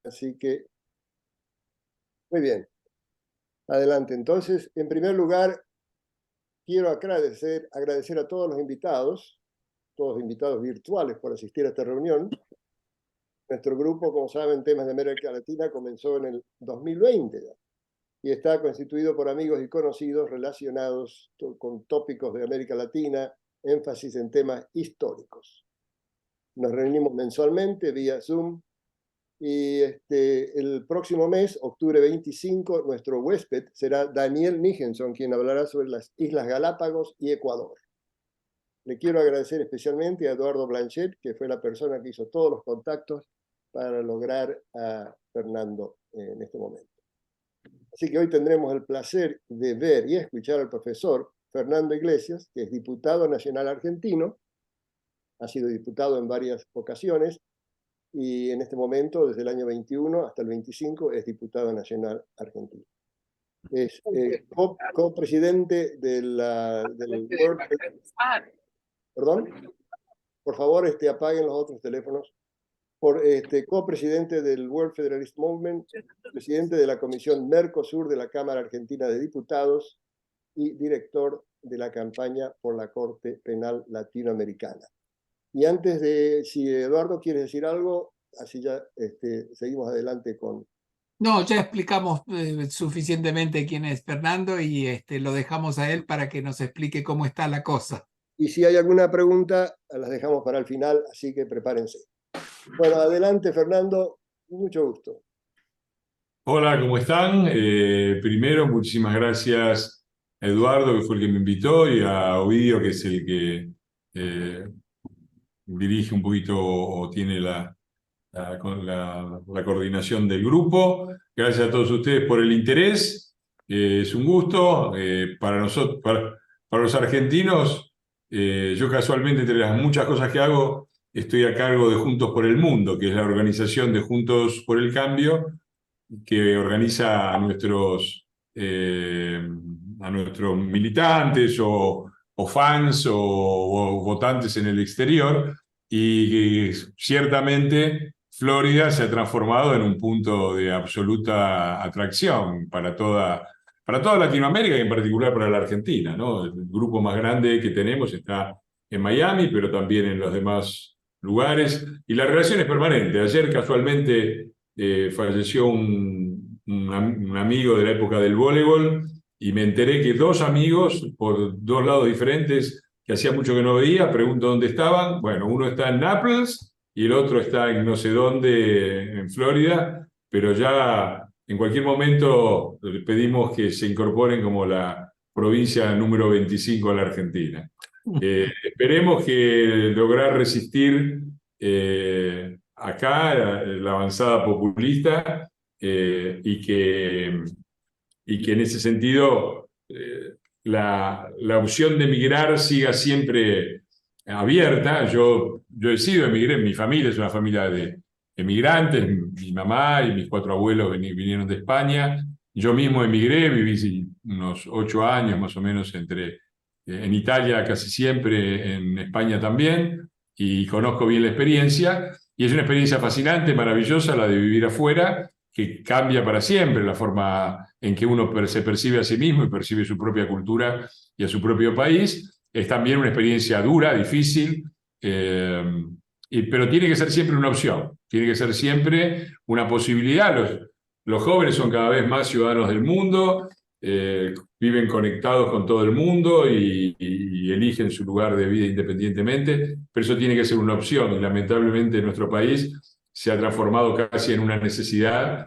Así que, muy bien. Adelante. Entonces, en primer lugar, quiero agradecer a todos invitados virtuales por asistir a esta reunión. Nuestro grupo, como saben, Temas de América Latina, comenzó en el 2020 ya, y está constituido por amigos y conocidos relacionados con tópicos de América Latina, énfasis en temas históricos. Nos reunimos mensualmente vía Zoom y el próximo mes, octubre 25, nuestro huésped será Daniel Nijenson, quien hablará sobre las Islas Galápagos y Ecuador. Le quiero agradecer especialmente a Eduardo Blanchet, que fue la persona que hizo todos los contactos para lograr a Fernando en este momento. Así que hoy tendremos el placer de ver y escuchar al profesor Fernando Iglesias, que es diputado nacional argentino, ha sido diputado en varias ocasiones, y en este momento, desde el año 21 hasta el 25, es diputado nacional argentino. Es copresidente del World... Perdón, por favor, apaguen los otros teléfonos. Copresidente del World Federalist Movement, presidente de la Comisión Mercosur de la Cámara Argentina de Diputados y director de la campaña por la Corte Penal Latinoamericana. Y antes de, si Eduardo quiere decir algo, así ya seguimos adelante con... No, ya explicamos suficientemente quién es Fernando y lo dejamos a él para que nos explique cómo está la cosa. Y si hay alguna pregunta, las dejamos para el final, así que prepárense. Bueno, adelante, Fernando. Mucho gusto. Hola, ¿cómo están? Primero, muchísimas gracias a Eduardo, que fue el que me invitó, y a Ovidio, que es el que dirige un poquito o tiene la coordinación del grupo. Gracias a todos ustedes por el interés. Es un gusto. Para nosotros, para los argentinos, yo casualmente, entre las muchas cosas que hago, estoy a cargo de Juntos por el Mundo, que es la organización de Juntos por el Cambio, que organiza a nuestros militantes o fans o votantes en el exterior, y ciertamente Florida se ha transformado en un punto de absoluta atracción para toda Latinoamérica y en particular para la Argentina, ¿no? El grupo más grande que tenemos está en Miami, pero también en los demás lugares, y la relación es permanente. Ayer casualmente falleció un amigo de la época del voleibol, y me enteré que dos amigos por dos lados diferentes que hacía mucho que no veía, pregunto dónde estaban. Bueno, uno está en Naples y el otro está en no sé dónde, en Florida, pero ya en cualquier momento pedimos que se incorporen como la provincia número 25 a la Argentina. Esperemos que lograr resistir acá la avanzada populista, y que en ese sentido la opción de emigrar siga siempre abierta. Yo he sido emigré, mi familia es una familia de emigrantes, mi mamá y mis cuatro abuelos vinieron de España. Yo mismo emigré, viví unos 8 años más o menos en Italia casi siempre, en España también, y conozco bien la experiencia, y es una experiencia fascinante, maravillosa, la de vivir afuera, que cambia para siempre la forma en que uno se percibe a sí mismo y percibe su propia cultura y a su propio país. Es también una experiencia dura, difícil, pero tiene que ser siempre una opción, tiene que ser siempre una posibilidad. Los jóvenes son cada vez más ciudadanos del mundo, viven conectados con todo el mundo y eligen su lugar de vida independientemente, pero eso tiene que ser una opción, y lamentablemente nuestro país se ha transformado casi en una necesidad,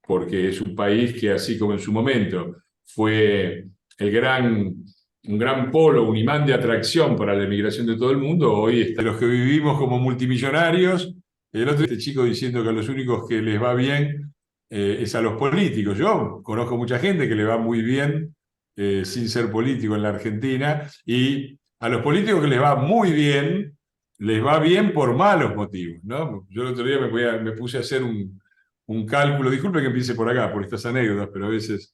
porque es un país que, así como en su momento fue un gran polo, un imán de atracción para la emigración de todo el mundo, hoy está los que vivimos como multimillonarios. El otro, este chico diciendo que a los únicos que les va bien es a los políticos. Yo conozco mucha gente que le va muy bien sin ser político en la Argentina, y a los políticos que les va muy bien, les va bien por malos motivos, ¿no? Yo el otro día me puse a hacer un cálculo, disculpe que empiece por acá, por estas anécdotas, pero a veces,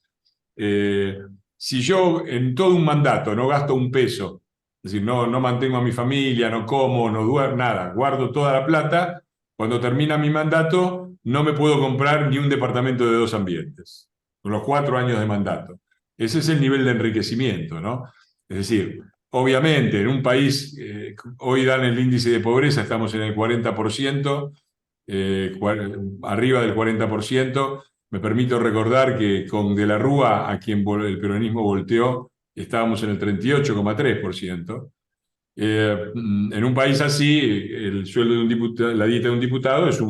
si yo en todo un mandato no gasto un peso, es decir, no mantengo a mi familia, no como, no duermo, nada, guardo toda la plata, cuando termina mi mandato no me puedo comprar ni un departamento de 2 ambientes, con los 4 años de mandato. Ese es el nivel de enriquecimiento, ¿no? Es decir, obviamente, en un país, hoy dan el índice de pobreza, estamos en el 40%, arriba del 40%. Me permito recordar que con De la Rúa, a quien el peronismo volteó, estábamos en el 38,3%. En un país así, el sueldo de un diputado, la dieta de un diputado es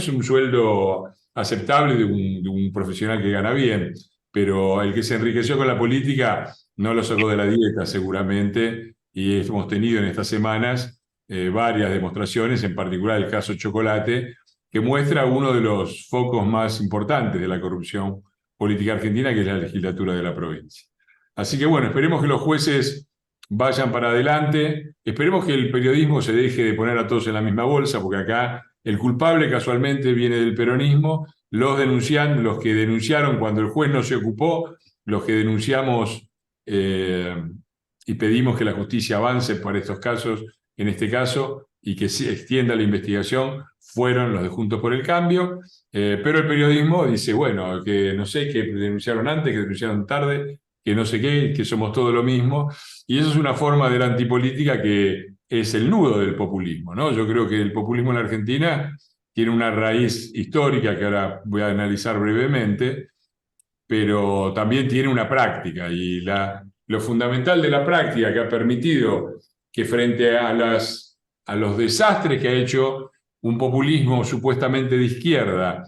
un sueldo aceptable de un profesional que gana bien, pero el que se enriqueció con la política no lo sacó de la dieta seguramente, y hemos tenido en estas semanas varias demostraciones, en particular el caso Chocolate, que muestra uno de los focos más importantes de la corrupción política argentina, que es la legislatura de la provincia. Así que bueno, esperemos que los jueces vayan para adelante. Esperemos que el periodismo se deje de poner a todos en la misma bolsa, porque acá el culpable casualmente viene del peronismo, los que denunciaron cuando el juez no se ocupó, los que denunciamos y pedimos que la justicia avance para estos casos, en este caso, y que se extienda la investigación, fueron los de Juntos por el Cambio, pero el periodismo dice, bueno, que no sé, que denunciaron antes, que denunciaron tarde, que no sé qué, que somos todo lo mismo, y eso es una forma de la antipolítica que es el nudo del populismo, ¿no? Yo creo que el populismo en la Argentina tiene una raíz histórica que ahora voy a analizar brevemente, pero también tiene una práctica, y lo fundamental de la práctica que ha permitido que frente a los desastres que ha hecho un populismo supuestamente de izquierda,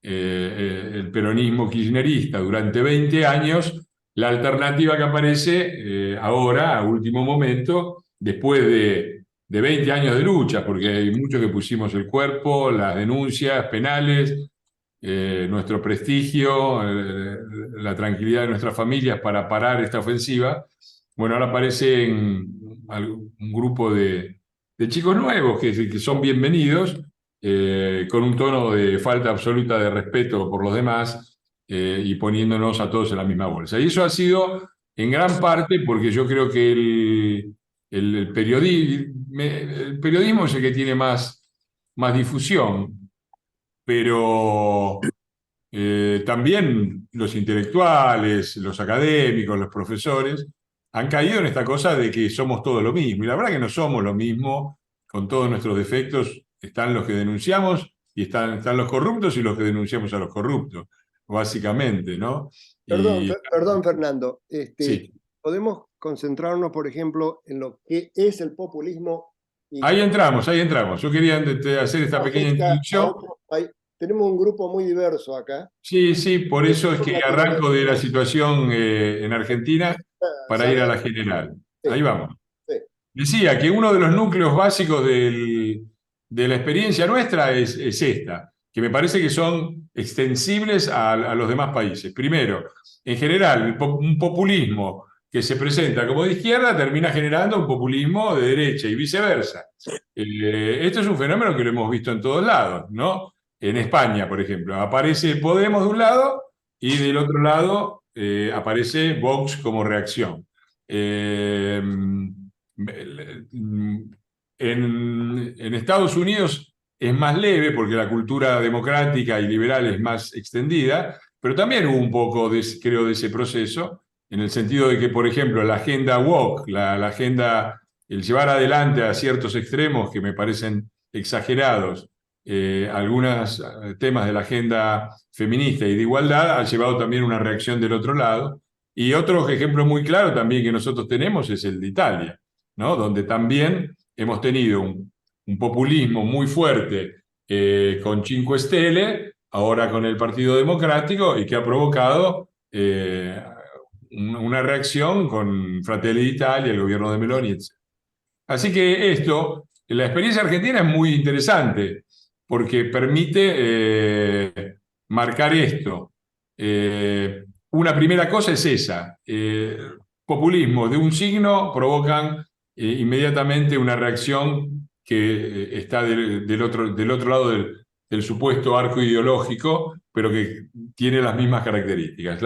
el peronismo kirchnerista durante 20 años, la alternativa que aparece ahora, a último momento, después de 20 años de lucha, porque hay muchos que pusimos el cuerpo, las denuncias penales, nuestro prestigio, la tranquilidad de nuestras familias para parar esta ofensiva. Bueno, ahora aparecen un grupo de chicos nuevos que son bienvenidos, con un tono de falta absoluta de respeto por los demás, y poniéndonos a todos en la misma bolsa. Y eso ha sido en gran parte porque yo creo que el periodismo es el que tiene más difusión, pero también los intelectuales, los académicos, los profesores, han caído en esta cosa de que somos todo lo mismo. Y la verdad que no somos lo mismo, con todos nuestros defectos. Están los que denunciamos y están los corruptos y los que denunciamos a los corruptos, básicamente, ¿no? Perdón, Y perdón, Fernando. sí, Podemos concentrarnos, por ejemplo, en lo que es el populismo y ahí entramos. Yo quería hacer esta pequeña afecta a introducción. otros países. Tenemos un grupo muy diverso acá. Sí, por eso es Por que arranco de la Latinoamérica. situación en Argentina para ir a la general. Sí, Ahí vamos. sí. Decía que uno de los núcleos básicos de la experiencia nuestra es esta, que me parece que son extensibles a los demás países. Primero, en general, un populismo que se presenta como de izquierda termina generando un populismo de derecha y viceversa. Esto es un fenómeno que lo hemos visto en todos lados, ¿no? En España, por ejemplo, aparece Podemos de un lado y del otro lado aparece Vox como reacción. En Estados Unidos es más leve porque la cultura democrática y liberal es más extendida, pero también hubo un poco, creo, de ese proceso, en el sentido de que, por ejemplo, la agenda woke, la agenda, el llevar adelante a ciertos extremos que me parecen exagerados, algunos temas de la agenda feminista y de igualdad, ha llevado también una reacción del otro lado. Y otro ejemplo muy claro también que nosotros tenemos es el de Italia, ¿no? Donde también hemos tenido un populismo muy fuerte con Cinque Stelle, ahora con el Partido Democrático, y que ha provocado una reacción con Fratelli d'Italia, el gobierno de Meloni, etc. Así que la experiencia argentina es muy interesante porque permite marcar esto. Una primera cosa es esa. Populismo de un signo provocan inmediatamente una reacción que está del otro lado del supuesto arco ideológico, pero que tiene las mismas características.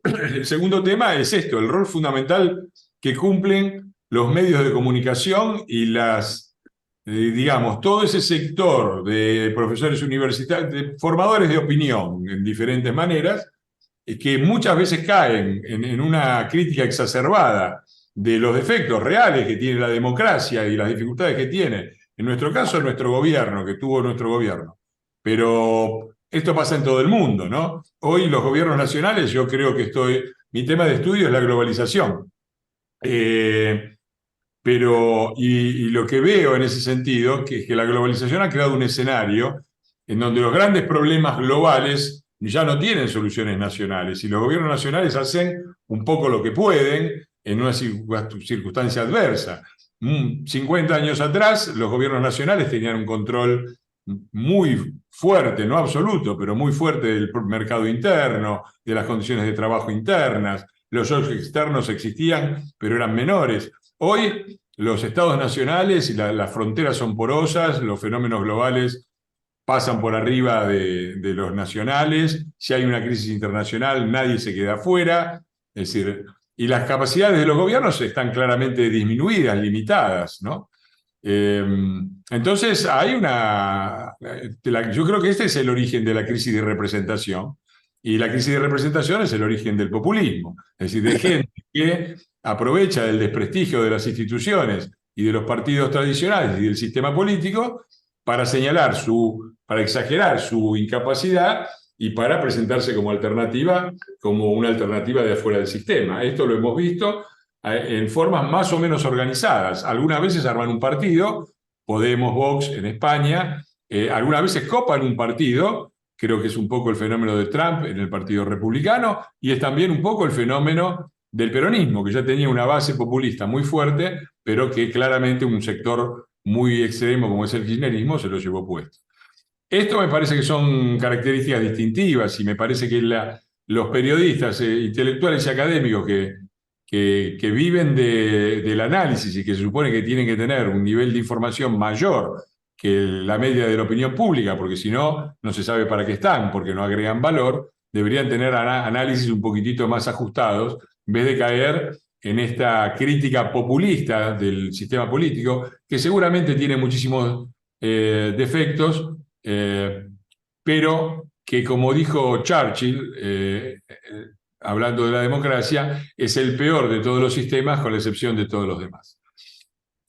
El segundo tema es esto, el rol fundamental que cumplen los medios de comunicación y las digamos, todo ese sector de profesores universitarios, de formadores de opinión en diferentes maneras, que muchas veces caen en una crítica exacerbada de los defectos reales que tiene la democracia y las dificultades que tiene, en nuestro caso, nuestro gobierno, que tuvo nuestro gobierno. Pero esto pasa en todo el mundo, ¿no? Hoy los gobiernos nacionales, yo creo que mi tema de estudio es la globalización. Y lo que veo en ese sentido es que la globalización ha creado un escenario en donde los grandes problemas globales ya no tienen soluciones nacionales y los gobiernos nacionales hacen un poco lo que pueden en una circunstancia adversa. 50 años atrás, los gobiernos nacionales tenían un control muy fuerte, no absoluto, pero muy fuerte del mercado interno, de las condiciones de trabajo internas. Los shocks externos existían, pero eran menores. Hoy los estados nacionales y las fronteras son porosas, los fenómenos globales pasan por arriba de los nacionales, si hay una crisis internacional nadie se queda afuera, es decir, y las capacidades de los gobiernos están claramente disminuidas, limitadas, ¿no? Entonces hay yo creo que este es el origen de la crisis de representación, y la crisis de representación es el origen del populismo, es decir, de gente que aprovecha del desprestigio de las instituciones y de los partidos tradicionales y del sistema político para para exagerar su incapacidad y para presentarse como una alternativa de afuera del sistema. Esto lo hemos visto en formas más o menos organizadas. Algunas veces arman un partido, Podemos, Vox en España, algunas veces copan un partido, creo que es un poco el fenómeno de Trump en el Partido Republicano, y es también un poco el fenómeno del peronismo, que ya tenía una base populista muy fuerte, pero que claramente un sector muy extremo como es el kirchnerismo se lo llevó puesto. Esto me parece que son características distintivas y me parece que los periodistas intelectuales y académicos que viven del análisis y que se supone que tienen que tener un nivel de información mayor que la media de la opinión pública, porque si no, no se sabe para qué están, porque no agregan valor, deberían tener análisis un poquitito más ajustados, en vez de caer en esta crítica populista del sistema político, que seguramente tiene muchísimos defectos, pero que, como dijo Churchill, hablando de la democracia, es el peor de todos los sistemas con la excepción de todos los demás.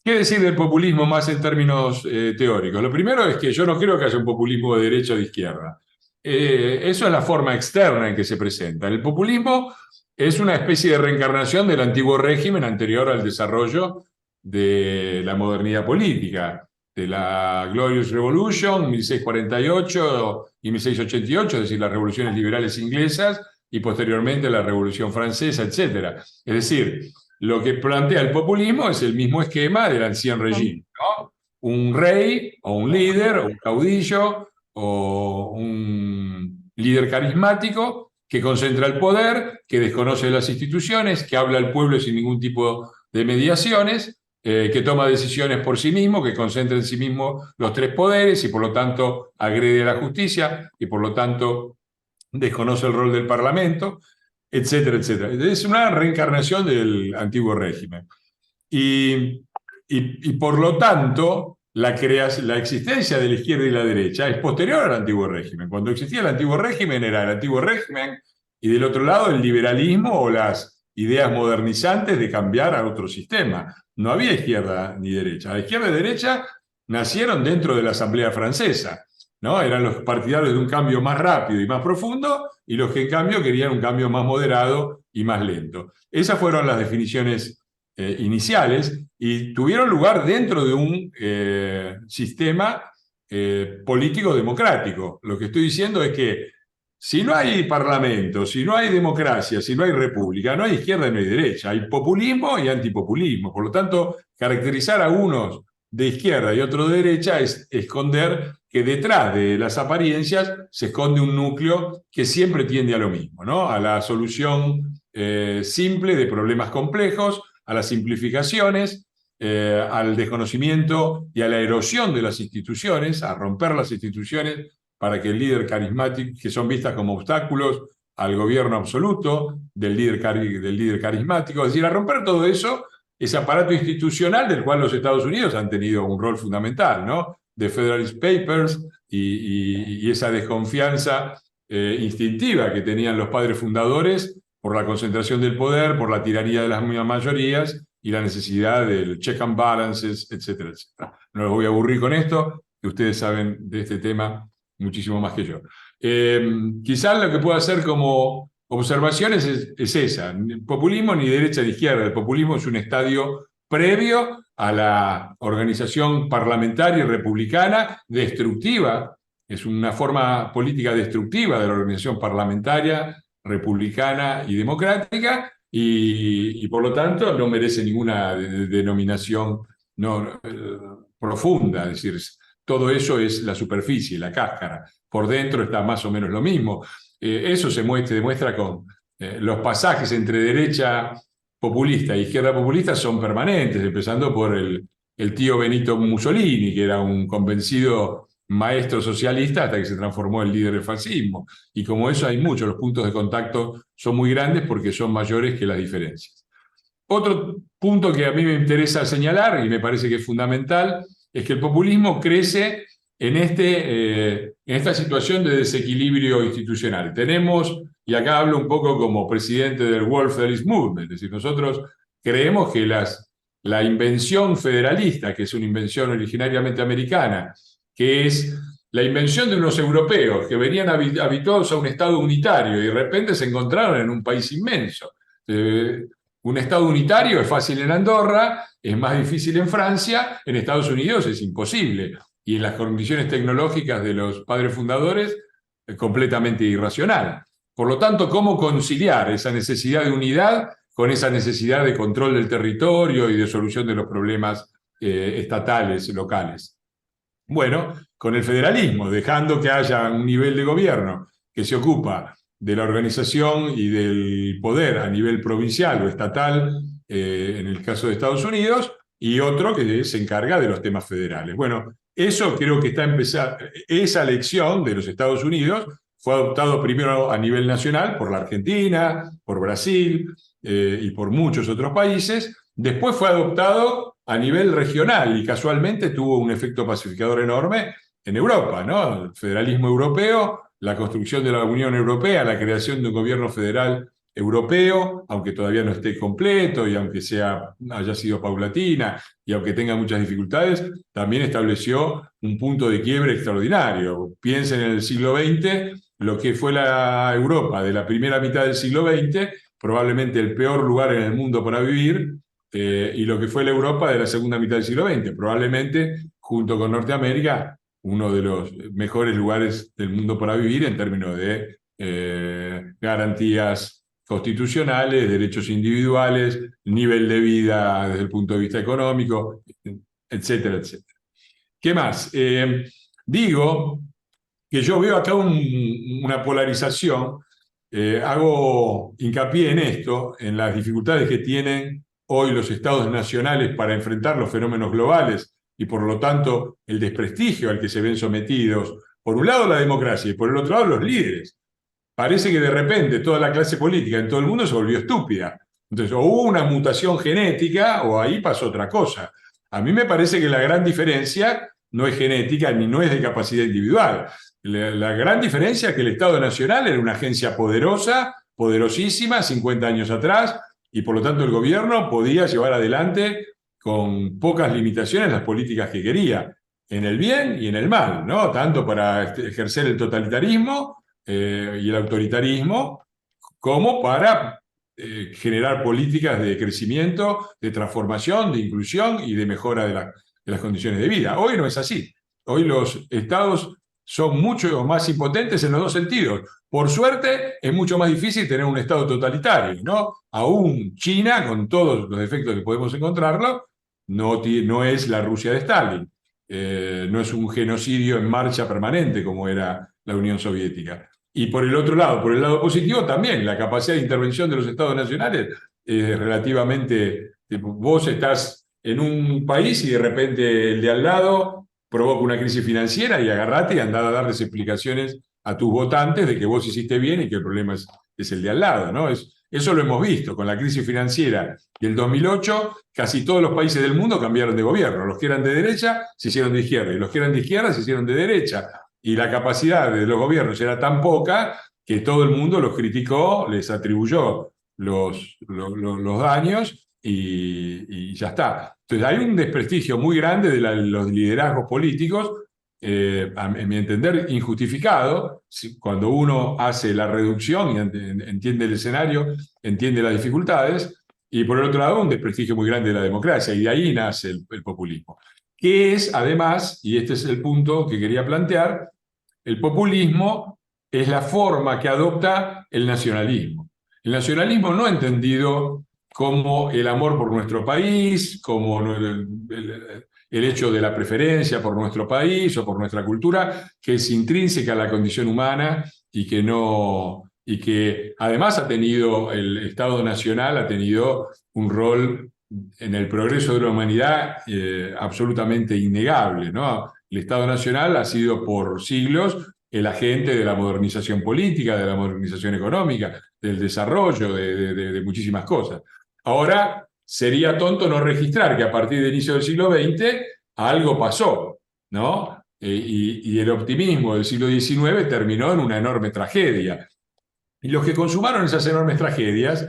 ¿Qué decir del populismo más en términos teóricos? Lo primero es que yo no creo que haya un populismo de derecha o de izquierda. Eso es la forma externa en que se presenta. El populismo es una especie de reencarnación del antiguo régimen anterior al desarrollo de la modernidad política, de la Glorious Revolution, 1648 y 1688, es decir, las revoluciones liberales inglesas, y posteriormente la Revolución Francesa, etc. Es decir, lo que plantea el populismo es el mismo esquema del ancien régime, ¿no? Un rey, o un líder, o un caudillo, o un líder carismático que concentra el poder, que desconoce las instituciones, que habla al pueblo sin ningún tipo de mediaciones, que toma decisiones por sí mismo, que concentra en sí mismo los tres poderes y por lo tanto agrede a la justicia y por lo tanto desconoce el rol del Parlamento, etcétera, etcétera. Es una reencarnación del antiguo régimen. Y por lo tanto, la existencia de la izquierda y la derecha es posterior al antiguo régimen. Cuando existía el antiguo régimen era el antiguo régimen y del otro lado el liberalismo o las ideas modernizantes de cambiar a otro sistema. No había izquierda ni derecha. La izquierda y derecha nacieron dentro de la Asamblea Francesa, ¿no? Eran los partidarios de un cambio más rápido y más profundo y los que en cambio querían un cambio más moderado y más lento. Esas fueron las definiciones iniciales y tuvieron lugar dentro de un sistema político democrático. Lo que estoy diciendo es que si no hay parlamento, si no hay democracia, si no hay república, no hay izquierda y no hay derecha, hay populismo y antipopulismo. Por lo tanto, caracterizar a unos de izquierda y otros de derecha es esconder que detrás de las apariencias se esconde un núcleo que siempre tiende a lo mismo, ¿no? A la solución simple de problemas complejos, a las simplificaciones, al desconocimiento y a la erosión de las instituciones, a romper las instituciones para que el líder carismático, que son vistas como obstáculos al gobierno absoluto del líder carismático, es decir, a romper todo eso ese aparato institucional del cual los Estados Unidos han tenido un rol fundamental, ¿no? The Federalist Papers y esa desconfianza instintiva que tenían los padres fundadores por la concentración del poder, por la tiranía de las mayorías y la necesidad del check and balances, etcétera, etcétera. No los voy a aburrir con esto, que ustedes saben de este tema muchísimo más que yo. Quizás lo que puedo hacer como observaciones es esa. Populismo ni derecha ni izquierda. El populismo es un estadio previo a la organización parlamentaria y republicana destructiva. Es una forma política destructiva de la organización parlamentaria, republicana y democrática, y por lo tanto no merece ninguna denominación profunda. Es decir, todo eso es la superficie, la cáscara. Por dentro está más o menos lo mismo. Eso se demuestra con los pasajes entre derecha populista e izquierda populista son permanentes, empezando por el tío Benito Mussolini, que era un convencido maestro socialista hasta que se transformó en líder del fascismo. Y como eso hay muchos, los puntos de contacto son muy grandes porque son mayores que las diferencias. Otro punto que a mí me interesa señalar, y me parece que es fundamental, es que el populismo crece en esta situación de desequilibrio institucional. Tenemos, y acá hablo un poco como presidente del World Federalist Movement, es decir, nosotros creemos que la invención federalista, que es una invención originariamente americana, que es la invención de unos europeos que venían habituados a un Estado unitario y de repente se encontraron en un país inmenso. Un Estado unitario es fácil en Andorra, es más difícil en Francia, en Estados Unidos es imposible. Y en las condiciones tecnológicas de los padres fundadores, es completamente irracional. Por lo tanto, ¿cómo conciliar esa necesidad de unidad con esa necesidad de control del territorio y de solución de los problemas estatales, locales? Bueno, con el federalismo, dejando que haya un nivel de gobierno que se ocupa de la organización y del poder a nivel provincial o estatal, en el caso de Estados Unidos, y otro que se encarga de los temas federales. Bueno, eso creo que está empezando. Esa lección de los Estados Unidos fue adoptado primero a nivel nacional por la Argentina, por Brasil y por muchos otros países. Después fue adoptado a nivel regional y casualmente tuvo un efecto pacificador enorme en Europa, ¿no? El federalismo europeo, la construcción de la Unión Europea, la creación de un gobierno federal europeo, aunque todavía no esté completo y aunque haya sido paulatina y aunque tenga muchas dificultades, también estableció un punto de quiebre extraordinario. Piensen en el siglo XX, lo que fue la Europa de la primera mitad del siglo XX, probablemente el peor lugar en el mundo para vivir, y lo que fue la Europa de la segunda mitad del siglo XX, probablemente, junto con Norteamérica, uno de los mejores lugares del mundo para vivir en términos de garantías constitucionales, derechos individuales, nivel de vida desde el punto de vista económico, etcétera, etcétera. ¿Qué más? Digo que yo veo acá una polarización, hago hincapié en esto, en las dificultades que tienen hoy los estados nacionales para enfrentar los fenómenos globales y por lo tanto el desprestigio al que se ven sometidos, por un lado la democracia y por el otro lado los líderes. Parece que de repente toda la clase política en todo el mundo se volvió estúpida. Entonces, o hubo una mutación genética o ahí pasó otra cosa. A mí me parece que la gran diferencia no es genética ni no es de capacidad individual. La gran diferencia es que el Estado Nacional era una agencia poderosa, poderosísima, 50 años atrás, y por lo tanto el gobierno podía llevar adelante con pocas limitaciones las políticas que quería, en el bien y en el mal, ¿no? Tanto para ejercer el totalitarismo y el autoritarismo, como para generar políticas de crecimiento, de transformación, de inclusión y de mejora de las condiciones de vida. Hoy no es así. Hoy los estados son mucho más impotentes en los dos sentidos. Por suerte, es mucho más difícil tener un estado totalitario, ¿no? Aún China, con todos los defectos que podemos encontrarlo, no es la Rusia de Stalin. No es un genocidio en marcha permanente como era la Unión Soviética. Y por el otro lado, por el lado positivo, también la capacidad de intervención de los estados nacionales es relativamente... Vos estás en un país y de repente el de al lado provoca una crisis financiera y agarrate y andá a darles explicaciones a tus votantes de que vos hiciste bien y que el problema es el de al lado, ¿no? Es Eso lo hemos visto con la crisis financiera del 2008. Casi todos los países del mundo cambiaron de gobierno. Los que eran de derecha se hicieron de izquierda y los que eran de izquierda se hicieron de derecha. Y la capacidad de los gobiernos era tan poca que todo el mundo los criticó, les atribuyó los daños y ya está. Entonces hay un desprestigio muy grande de los liderazgos políticos, en mi entender injustificado. Cuando uno hace la reducción y entiende el escenario, entiende las dificultades, y por el otro lado un desprestigio muy grande de la democracia, y de ahí nace el populismo. Que es, además, y este es el punto que quería plantear, el populismo es la forma que adopta el nacionalismo. El nacionalismo no entendido como el amor por nuestro país, como el hecho de la preferencia por nuestro país o por nuestra cultura, que es intrínseca a la condición humana y que además ha tenido, el Estado Nacional ha tenido un rol en el progreso de la humanidad absolutamente innegable, ¿no? El Estado Nacional ha sido por siglos el agente de la modernización política, de la modernización económica, del desarrollo, de muchísimas cosas. Ahora, sería tonto no registrar que a partir del inicio del siglo XX algo pasó, ¿no? Y el optimismo del siglo XIX terminó en una enorme tragedia. Y los que consumaron esas enormes tragedias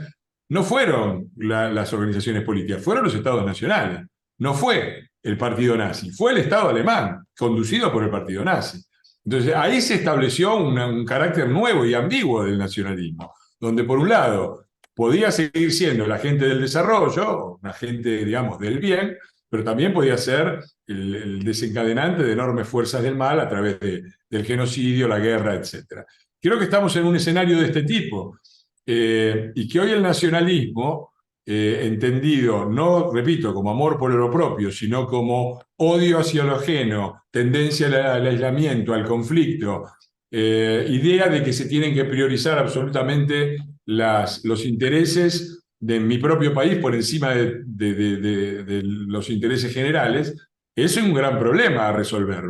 no fueron las organizaciones políticas, fueron los estados nacionales. No fue el partido nazi, fue el Estado alemán, conducido por el partido nazi. Entonces ahí se estableció un carácter nuevo y ambiguo del nacionalismo, donde por un lado podía seguir siendo el agente del desarrollo, un agente, digamos, del bien, pero también podía ser el desencadenante de enormes fuerzas del mal a través del genocidio, la guerra, etc. Creo que estamos en un escenario de este tipo, y que hoy el nacionalismo, entendido, no, repito, como amor por lo propio, sino como odio hacia lo ajeno, tendencia al aislamiento, al conflicto, idea de que se tienen que priorizar absolutamente los intereses de mi propio país por encima de los intereses generales, eso es un gran problema a resolver.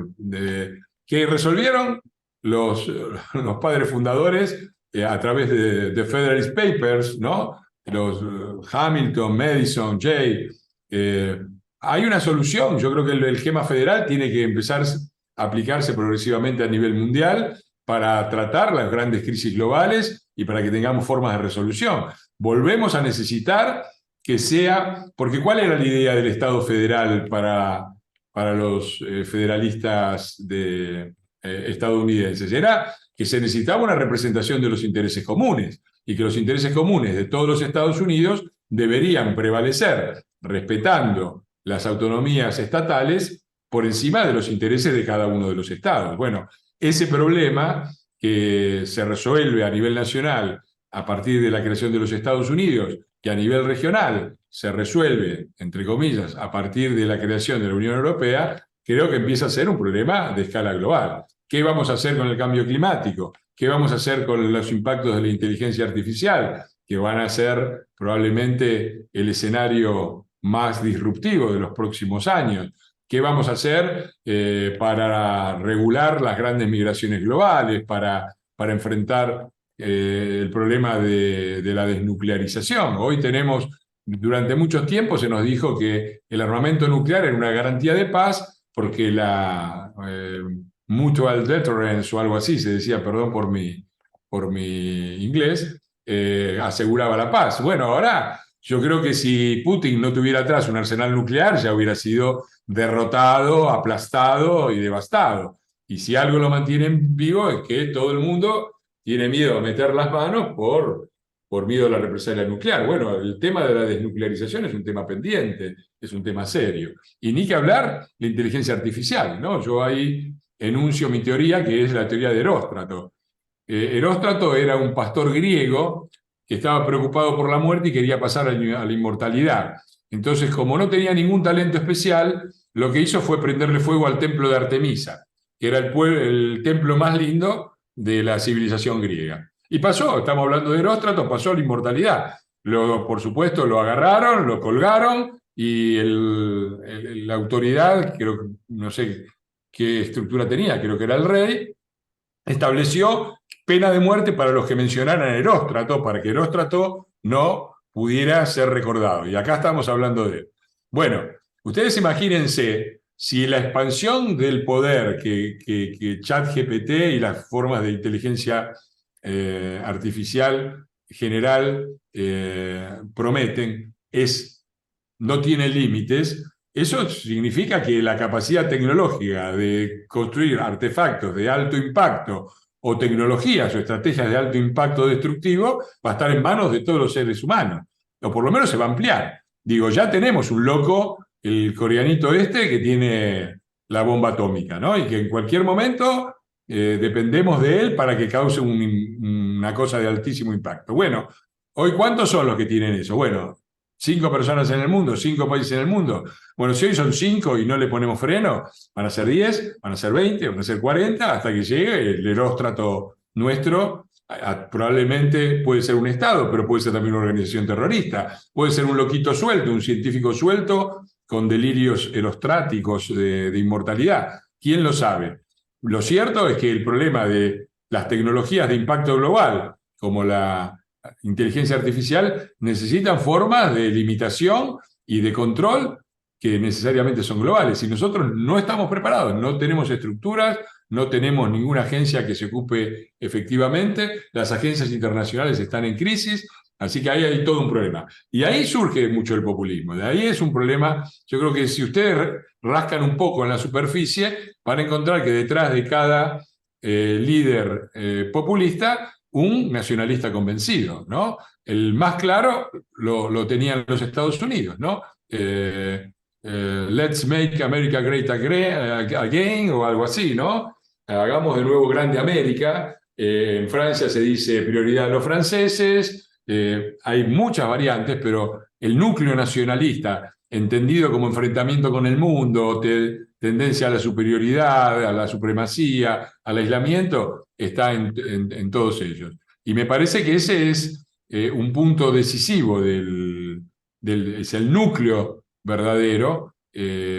¿Que resolvieron los padres fundadores a través de Federalist Papers, ¿no? Los Hamilton, Madison, Jay? Hay una solución. Yo creo que el esquema federal tiene que empezar a aplicarse progresivamente a nivel mundial para tratar las grandes crisis globales y para que tengamos formas de resolución. Volvemos a necesitar que sea, porque ¿cuál era la idea del Estado federal para los federalistas estadounidenses? Era que se necesitaba una representación de los intereses comunes y que los intereses comunes de todos los Estados Unidos deberían prevalecer respetando las autonomías estatales por encima de los intereses de cada uno de los estados. Bueno, ese problema que se resuelve a nivel nacional a partir de la creación de los Estados Unidos, que a nivel regional se resuelve, entre comillas, a partir de la creación de la Unión Europea, creo que empieza a ser un problema de escala global. ¿Qué vamos a hacer con el cambio climático? ¿Qué vamos a hacer con los impactos de la inteligencia artificial, que van a ser probablemente el escenario más disruptivo de los próximos años? ¿Qué vamos a hacer para regular las grandes migraciones globales, para enfrentar el problema de la desnuclearización? Hoy tenemos, durante mucho tiempo se nos dijo que el armamento nuclear era una garantía de paz porque la mutual deterrence o algo así, se decía, perdón por mi inglés, aseguraba la paz. Bueno, ahora yo creo que si Putin no tuviera atrás un arsenal nuclear ya hubiera sido derrotado, aplastado y devastado. Y si algo lo mantiene vivo es que todo el mundo tiene miedo a meter las manos por miedo a la represalia nuclear. Bueno, el tema de la desnuclearización es un tema pendiente, es un tema serio. Y ni que hablar de inteligencia artificial, ¿no? Yo ahí enuncio mi teoría, que es la teoría de Heróstrato. Heróstrato era un pastor griego que estaba preocupado por la muerte y quería pasar a la inmortalidad. Entonces, como no tenía ningún talento especial, lo que hizo fue prenderle fuego al templo de Artemisa, que era el templo más lindo de la civilización griega. Y pasó, estamos hablando de Heróstrato, pasó a la inmortalidad. Por supuesto, lo agarraron, lo colgaron y la autoridad, creo que no sé qué estructura tenía, creo que era el rey, estableció pena de muerte para los que mencionaran a Heróstrato, para que Heróstrato no pudiera ser recordado. Y acá estamos hablando de él. Bueno, ustedes imagínense si la expansión del poder que ChatGPT y las formas de inteligencia artificial general prometen no tiene límites. Eso significa que la capacidad tecnológica de construir artefactos de alto impacto o tecnologías o estrategias de alto impacto destructivo va a estar en manos de todos los seres humanos, o por lo menos se va a ampliar. Digo, ya tenemos un loco, el coreanito que tiene la bomba atómica, ¿no? Y que en cualquier momento dependemos de él para que cause una cosa de altísimo impacto. Bueno, hoy, ¿cuántos son los que tienen eso? Bueno, 5 personas en el mundo, 5 países en el mundo. Bueno, si hoy son 5 y no le ponemos freno, van a ser 10, van a ser 20, van a ser 40, hasta que llegue el eróstrato nuestro. Probablemente puede ser un Estado, pero puede ser también una organización terrorista. Puede ser un loquito suelto, un científico suelto con delirios erostráticos de inmortalidad. ¿Quién lo sabe? Lo cierto es que el problema de las tecnologías de impacto global, como la inteligencia artificial, necesitan formas de limitación y de control que necesariamente son globales. Y nosotros no estamos preparados, no tenemos estructuras, no tenemos ninguna agencia que se ocupe efectivamente, las agencias internacionales están en crisis, así que ahí hay todo un problema. Y ahí surge mucho el populismo, de ahí es un problema. Yo creo que si ustedes rascan un poco en la superficie, van a encontrar que detrás de cada líder populista, un nacionalista convencido, ¿no? El más claro lo tenían los Estados Unidos, ¿no? Let's make America great again, o algo así, ¿no? Hagamos de nuevo grande América. En Francia se dice prioridad a los franceses. Hay muchas variantes, pero el núcleo nacionalista, entendido como enfrentamiento con el mundo, tendencia a la superioridad, a la supremacía, al aislamiento, está en todos ellos. Y me parece que ese es un punto decisivo es el núcleo verdadero,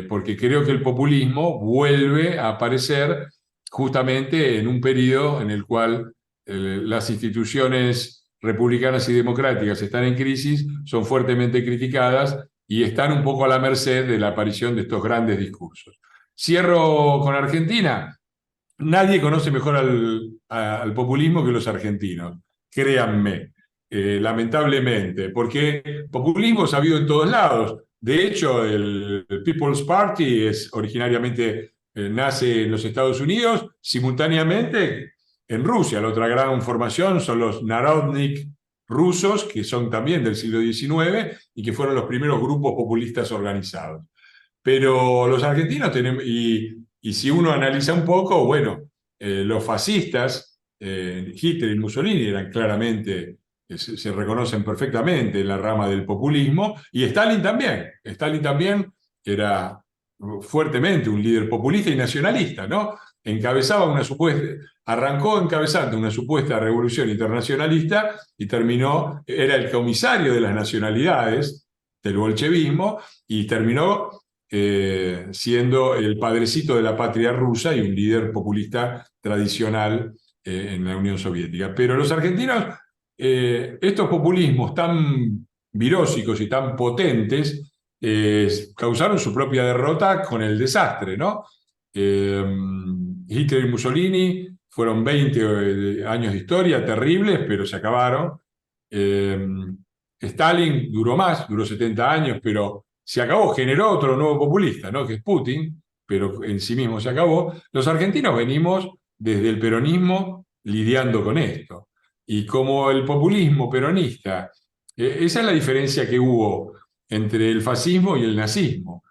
porque creo que el populismo vuelve a aparecer justamente en un periodo en el cual las instituciones republicanas y democráticas están en crisis, son fuertemente criticadas y están un poco a la merced de la aparición de estos grandes discursos. Cierro con Argentina. Nadie conoce mejor al populismo que los argentinos, créanme, lamentablemente, porque populismo ha habido en todos lados. De hecho, el People's Party originariamente nace en los Estados Unidos, simultáneamente en Rusia. La otra gran formación son los Narodnik rusos, que son también del siglo XIX y que fueron los primeros grupos populistas organizados. Pero los argentinos tenemos, y si uno analiza un poco, bueno, los fascistas, Hitler y Mussolini eran claramente, se reconocen perfectamente en la rama del populismo, y Stalin también. Stalin también era fuertemente un líder populista y nacionalista, ¿no? Arrancó encabezando una supuesta revolución internacionalista y era el comisario de las nacionalidades del bolchevismo y terminó siendo el padrecito de la patria rusa y un líder populista tradicional en la Unión Soviética. Pero los argentinos, estos populismos tan virósicos y tan potentes, causaron su propia derrota con el desastre, ¿no? Hitler y Mussolini fueron 20 años de historia terribles, pero se acabaron. Stalin duró más, duró 70 años, pero se acabó, generó otro nuevo populista, ¿no? Que es Putin, pero en sí mismo se acabó. Los argentinos venimos desde el peronismo lidiando con esto. Y como el populismo peronista, esa es la diferencia que hubo entre el fascismo y el nazismo.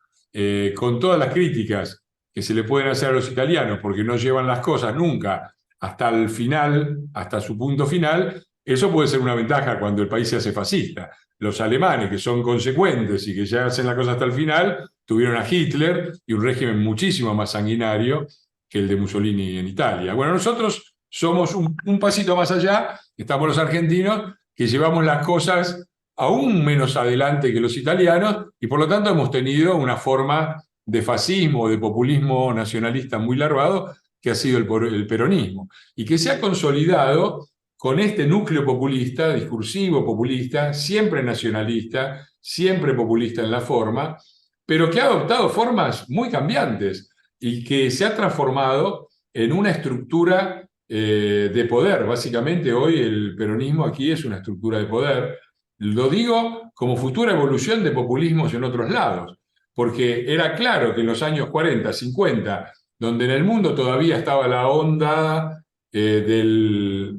Con todas las críticas que se le pueden hacer a los italianos, porque no llevan las cosas nunca hasta el final, hasta su punto final, eso puede ser una ventaja cuando el país se hace fascista. Los alemanes, que son consecuentes y que ya hacen la cosa hasta el final, tuvieron a Hitler y un régimen muchísimo más sanguinario que el de Mussolini en Italia. Bueno, nosotros somos un pasito más allá, estamos los argentinos, que llevamos las cosas aún menos adelante que los italianos, y por lo tanto hemos tenido una forma de fascismo, de populismo nacionalista muy larvado, que ha sido el peronismo, y que se ha consolidado con este núcleo populista, discursivo populista, siempre nacionalista, siempre populista en la forma, pero que ha adoptado formas muy cambiantes y que se ha transformado en una estructura de poder. Básicamente hoy el peronismo aquí es una estructura de poder. Lo digo como futura evolución de populismos en otros lados, porque era claro que en los años 40, 50, donde en el mundo todavía estaba la onda del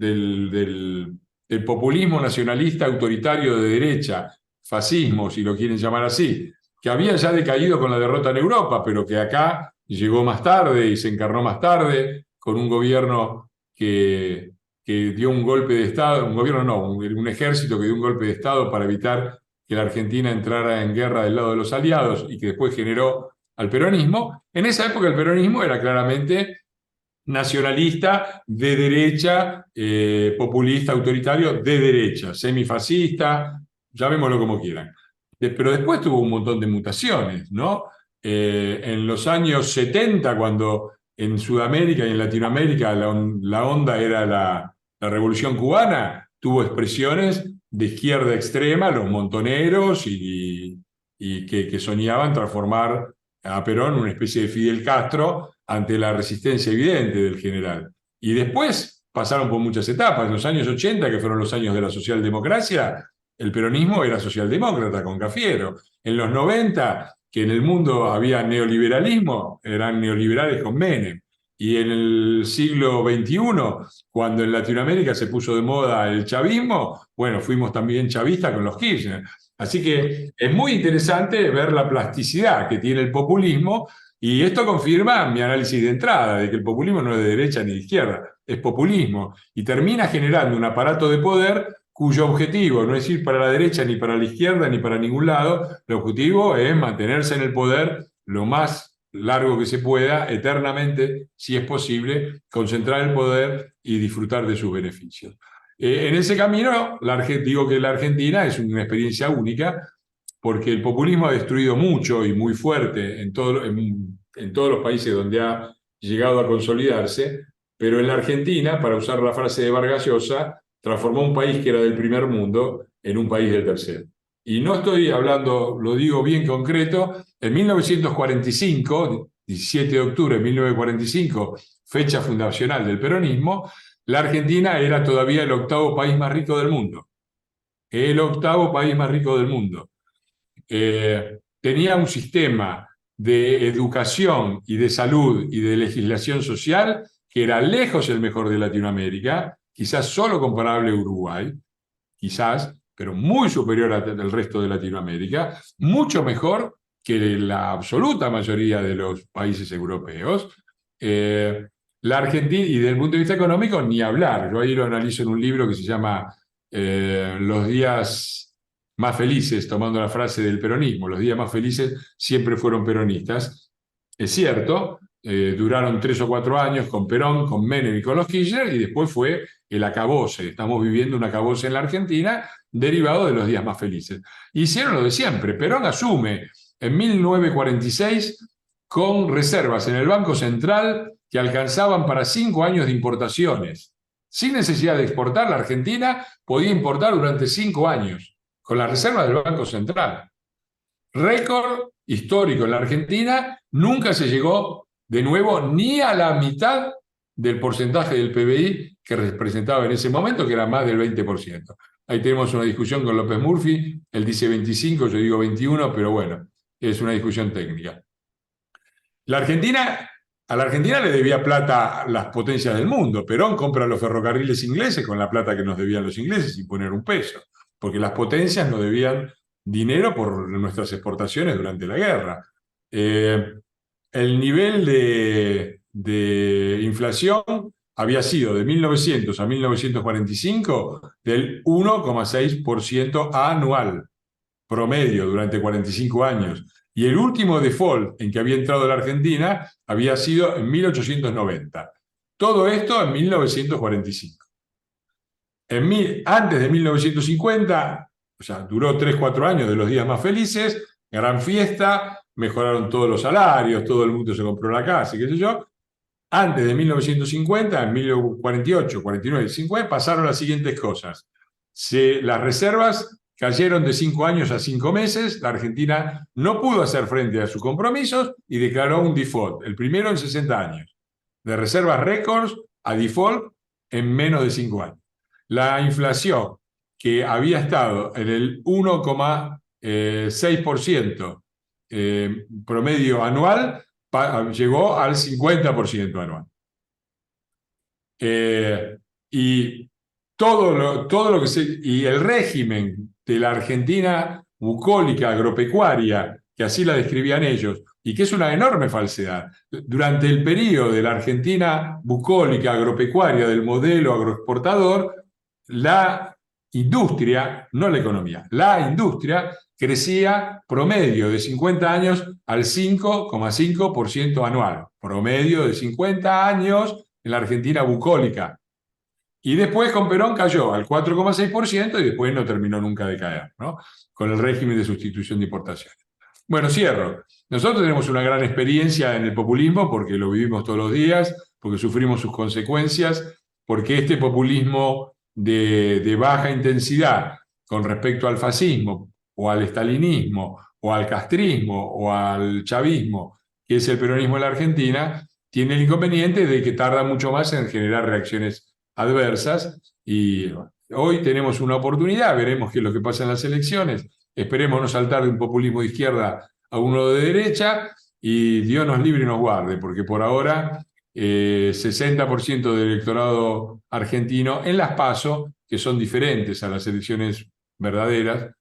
populismo nacionalista autoritario de derecha, fascismo, si lo quieren llamar así, que había ya decaído con la derrota en Europa, pero que acá llegó más tarde y se encarnó más tarde con un gobierno que dio un golpe de Estado, un gobierno no, un ejército que dio un golpe de Estado para evitar que la Argentina entrara en guerra del lado de los aliados y que después generó al peronismo. En esa época el peronismo era claramente nacionalista de derecha, populista, autoritario de derecha, semifascista, llamémoslo como quieran. Pero después tuvo un montón de mutaciones, ¿no? En los años 70, cuando en Sudamérica y en Latinoamérica la onda era la Revolución Cubana, tuvo expresiones de izquierda extrema, los montoneros, y que soñaban transformar a Perón en una especie de Fidel Castro ante la resistencia evidente del general. Y después pasaron por muchas etapas. En los años 80, que fueron los años de la socialdemocracia, el peronismo era socialdemócrata con Cafiero. En los 90, que en el mundo había neoliberalismo, eran neoliberales con Menem. Y en el siglo XXI, cuando en Latinoamérica se puso de moda el chavismo, bueno, fuimos también chavistas con los Kirchner. Así que es muy interesante ver la plasticidad que tiene el populismo, y esto confirma mi análisis de entrada, de que el populismo no es de derecha ni de izquierda, es populismo, y termina generando un aparato de poder cuyo objetivo no es ir para la derecha ni para la izquierda ni para ningún lado. El objetivo es mantenerse en el poder lo más largo que se pueda, eternamente, si es posible, concentrar el poder y disfrutar de sus beneficios. En ese camino, digo que la Argentina es una experiencia única, porque el populismo ha destruido mucho y muy fuerte en todos los países donde ha llegado a consolidarse, pero en la Argentina, para usar la frase de Vargas Llosa, transformó un país que era del primer mundo en un país del tercero. Y no estoy hablando, lo digo bien concreto, en 1945, 17 de octubre de 1945, fecha fundacional del peronismo, la Argentina era todavía el octavo país más rico del mundo. El octavo país más rico del mundo. Tenía un sistema de educación y de salud y de legislación social que era lejos el mejor de Latinoamérica, quizás solo comparable a Uruguay, quizás, pero muy superior al resto de Latinoamérica, mucho mejor que la absoluta mayoría de los países europeos. La Argentina, y desde el punto de vista económico, ni hablar. Yo ahí lo analizo en un libro que se llama Los días más felices, tomando la frase del peronismo. Los días más felices siempre fueron peronistas. Es cierto, duraron 3 o 4 años con Perón, con Menem y con los Kirchner, y después fue el acabose. Estamos viviendo un acabose en la Argentina derivado de los días más felices. Hicieron lo de siempre. Perón asume en 1946 con reservas en el Banco Central que alcanzaban para 5 años de importaciones. Sin necesidad de exportar, la Argentina podía importar durante 5 años con las reservas del Banco Central. Récord histórico en la Argentina, nunca se llegó de nuevo ni a la mitad del porcentaje del PBI que representaba en ese momento, que era más del 20%. Ahí tenemos una discusión con López Murphy, él dice 25, yo digo 21, pero bueno, es una discusión técnica. A la Argentina le debía plata a las potencias del mundo. Perón compra los ferrocarriles ingleses con la plata que nos debían los ingleses sin poner un peso, porque las potencias nos debían dinero por nuestras exportaciones durante la guerra. El nivel de inflación había sido de 1900 a 1945 del 1,6% anual, promedio durante 45 años. Y el último default en que había entrado la Argentina había sido en 1890. Todo esto en 1945. Antes de 1950, o sea, duró 3-4 años de los días más felices, gran fiesta, mejoraron todos los salarios, todo el mundo se compró la casa, qué sé yo. antes de 1950, en 1948, 49 y 50, pasaron las siguientes cosas. Las reservas cayeron de 5 años a 5 meses, la Argentina no pudo hacer frente a sus compromisos y declaró un default, el primero en 60 años, de reservas récords a default en menos de 5 años. La inflación, que había estado en el 1,6% promedio anual, llegó al 50% anual. Y todo lo que y el régimen de la Argentina bucólica, agropecuaria, que así la describían ellos, y que es una enorme falsedad. Durante el periodo de la Argentina bucólica, agropecuaria, del modelo agroexportador, la industria, no la economía, la industria crecía promedio de 50 años al 5,5% anual. Promedio de 50 años en la Argentina bucólica. Y después con Perón cayó al 4,6% y después no terminó nunca de caer, ¿no? Con el régimen de sustitución de importaciones. Bueno, cierro. Nosotros tenemos una gran experiencia en el populismo porque lo vivimos todos los días, porque sufrimos sus consecuencias, porque este populismo de baja intensidad con respecto al fascismo o al estalinismo o al castrismo o al chavismo, que es el peronismo en la Argentina, tiene el inconveniente de que tarda mucho más en generar reacciones adversas y hoy tenemos una oportunidad, veremos qué es lo que pasa en las elecciones, esperemos no saltar de un populismo de izquierda a uno de derecha y Dios nos libre y nos guarde, porque por ahora 60% del electorado argentino en las PASO, que son diferentes a las elecciones verdaderas,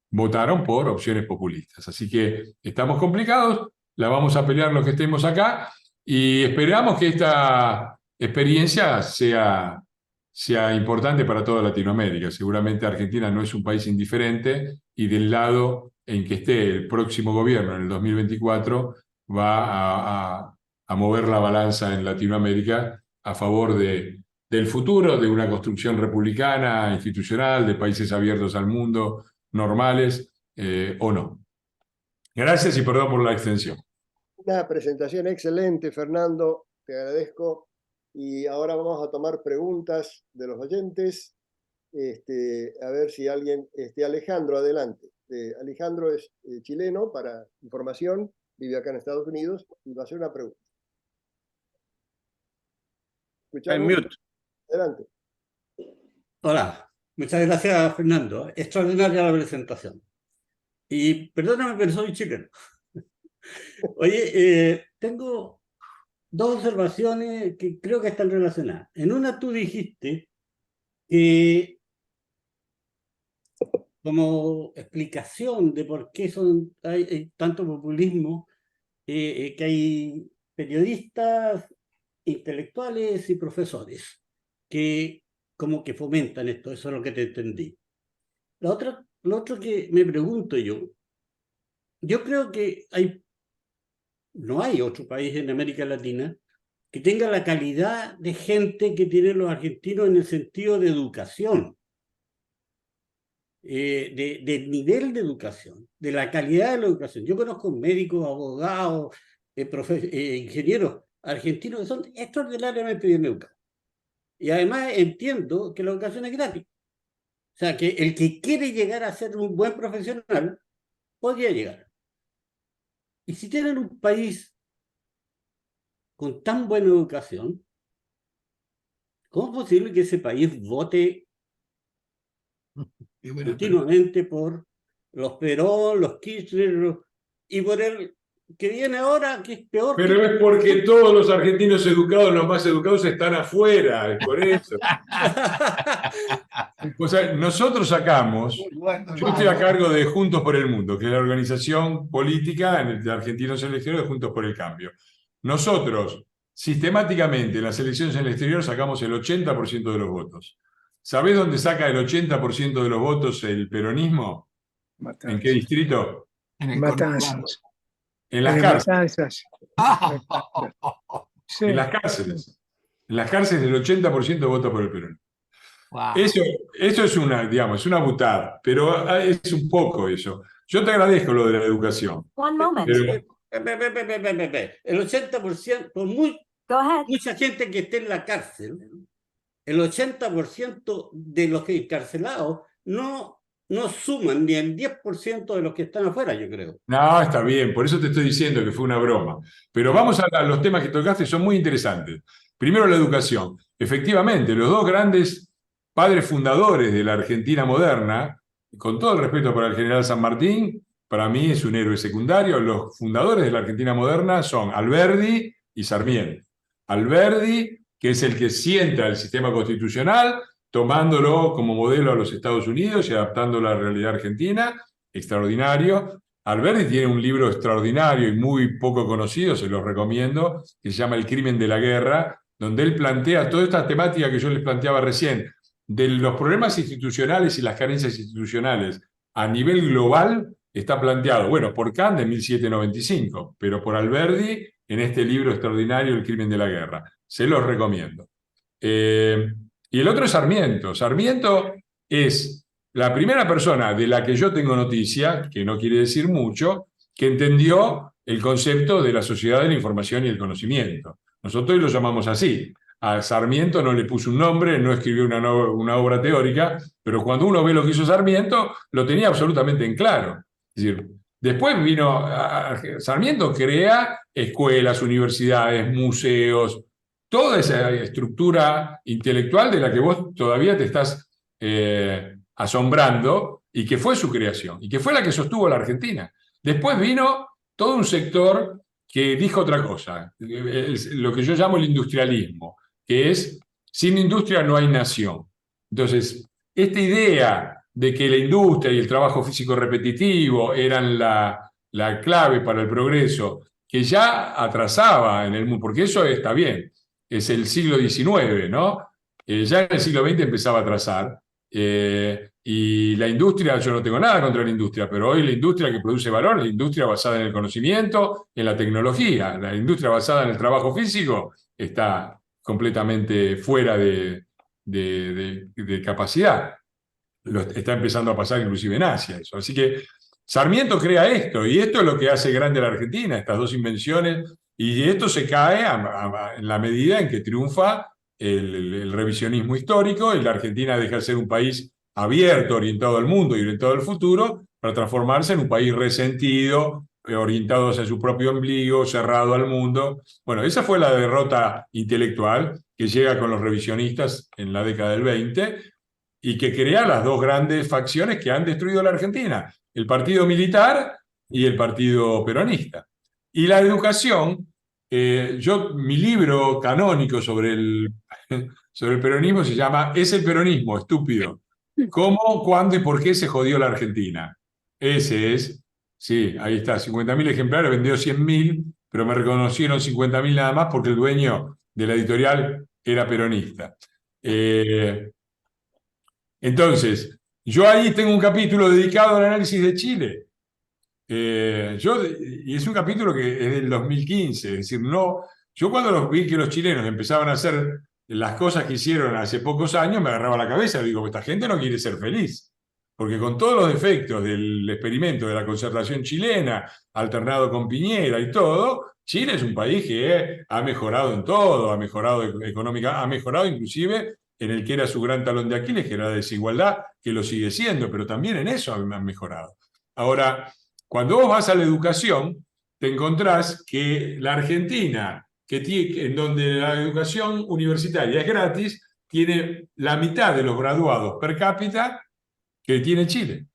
votaron por opciones populistas. Así que estamos complicados, la vamos a pelear los que estemos acá y esperamos que esta experiencia sea importante para toda Latinoamérica. Seguramente Argentina no es un país indiferente y del lado en que esté el próximo gobierno en el 2024 va a mover la balanza en Latinoamérica a favor del futuro, de una construcción republicana, institucional, de países abiertos al mundo, normales o no. Gracias y perdón por la extensión. Una presentación excelente, Fernando, te agradezco. Y ahora vamos a tomar preguntas de los oyentes. A ver si alguien... Alejandro, adelante. Alejandro es chileno, para información, vive acá en Estados Unidos y va a hacer una pregunta. En mute. Adelante. Hola, muchas gracias, Fernando. Extraordinaria la presentación. Y perdóname, pero soy chileno. Oye, tengo dos observaciones que creo que están relacionadas. En una tú dijiste que como explicación de por qué hay tanto populismo, que hay periodistas, intelectuales y profesores que como que fomentan esto, eso es lo que te entendí. Lo otro que me pregunto yo creo que no hay otro país en América Latina que tenga la calidad de gente que tienen los argentinos en el sentido de educación, del nivel de educación, de la calidad de la educación. Yo conozco médicos, abogados, ingenieros argentinos que son extraordinariamente bien educados. Y además entiendo que la educación es gratis. O sea, que el que quiere llegar a ser un buen profesional podría llegar. Y si tienen un país con tan buena educación, ¿cómo es posible que ese país vote continuamente por los Perón, los Kirchner y por el que viene ahora, que es peor? Pero es porque todos los argentinos educados, los más educados, están afuera, es por eso. O sea, nosotros sacamos, yo estoy a cargo de Juntos por el Mundo, que es la organización política de argentinos en el exterior de Juntos por el Cambio. Nosotros, sistemáticamente, en las elecciones en el exterior sacamos el 80% de los votos. ¿Sabés dónde saca el 80% de los votos el peronismo? Matanzas. ¿En qué distrito? Matanzas. En las cárceles. Sí. En las cárceles. En las cárceles el 80% vota por el peronismo. Wow. Eso es una, digamos, es una butada, pero es un poco eso. Yo te agradezco lo de la educación. One moment. Pero El 80%, por Go ahead. mucha gente que esté en la cárcel, el 80% de los encarcelados no suman ni el 10% de los que están afuera, yo creo. No, está bien, por eso te estoy diciendo que fue una broma. Pero vamos a los temas que tocaste, son muy interesantes. Primero, la educación. Efectivamente, los dos grandes padres fundadores de la Argentina moderna, con todo el respeto para el general San Martín, para mí es un héroe secundario. Los fundadores de la Argentina moderna son Alberdi y Sarmiento. Alberdi, que es el que sienta el sistema constitucional, tomándolo como modelo a los Estados Unidos y adaptándolo a la realidad argentina, extraordinario. Alberdi tiene un libro extraordinario y muy poco conocido, se los recomiendo, que se llama El crimen de la guerra, donde él plantea toda esta temática que yo les planteaba recién, de los problemas institucionales y las carencias institucionales a nivel global, está planteado, bueno, por Kant en 1795, pero por Alberdi en este libro extraordinario, El crimen de la guerra. Se los recomiendo. Y el otro es Sarmiento. Sarmiento es la primera persona de la que yo tengo noticia, que no quiere decir mucho, que entendió el concepto de la sociedad de la información y el conocimiento. Nosotros lo llamamos así. A Sarmiento no le puso un nombre, no escribió una obra teórica, pero cuando uno ve lo que hizo Sarmiento, lo tenía absolutamente en claro. Es decir, después vino, Sarmiento crea escuelas, universidades, museos, toda esa estructura intelectual de la que vos todavía te estás asombrando, y que fue su creación, y que fue la que sostuvo la Argentina. Después vino todo un sector que dijo otra cosa, lo que yo llamo el industrialismo, que es, sin industria no hay nación. Entonces, esta idea de que la industria y el trabajo físico repetitivo eran la clave para el progreso, que ya atrasaba en el mundo, porque eso está bien, es el siglo XIX, ¿no? Ya en el siglo XX empezaba a atrasar, y la industria, yo no tengo nada contra la industria, pero hoy la industria que produce valor, la industria basada en el conocimiento, en la tecnología, la industria basada en el trabajo físico, está completamente fuera de capacidad. Está empezando a pasar inclusive en Asia eso. Así que Sarmiento crea esto, y esto es lo que hace grande a la Argentina, estas dos invenciones, y esto se cae en la medida en que triunfa el revisionismo histórico, y la Argentina deja de ser un país abierto, orientado al mundo y orientado al futuro, para transformarse en un país resentido, orientado hacia su propio ombligo, cerrado al mundo. Bueno, esa fue la derrota intelectual que llega con los revisionistas en la década del 20, y que crea las dos grandes facciones que han destruido la Argentina, el partido militar y el partido peronista. Y la educación, mi libro canónico sobre el peronismo se llama ¿Es el peronismo estúpido? ¿Cómo, cuándo y por qué se jodió la Argentina? Ese es, sí, ahí está, 50.000 ejemplares, vendió 100.000, pero me reconocieron 50.000 nada más porque el dueño de la editorial era peronista. Entonces, yo ahí tengo un capítulo dedicado al análisis de Chile. Y es un capítulo que es del 2015, es decir, yo cuando vi que los chilenos empezaban a hacer las cosas que hicieron hace pocos años, me agarraba la cabeza, digo, esta gente no quiere ser feliz, porque con todos los defectos del experimento de la concertación chilena, alternado con Piñera y todo, Chile es un país que ha mejorado en todo, ha mejorado económica, ha mejorado inclusive en el que era su gran talón de Aquiles, que era la desigualdad, que lo sigue siendo, pero también en eso han mejorado. Ahora, cuando vos vas a la educación, te encontrás que la Argentina, en donde la educación universitaria es gratis, tiene la mitad de los graduados per cápita que tiene Chile,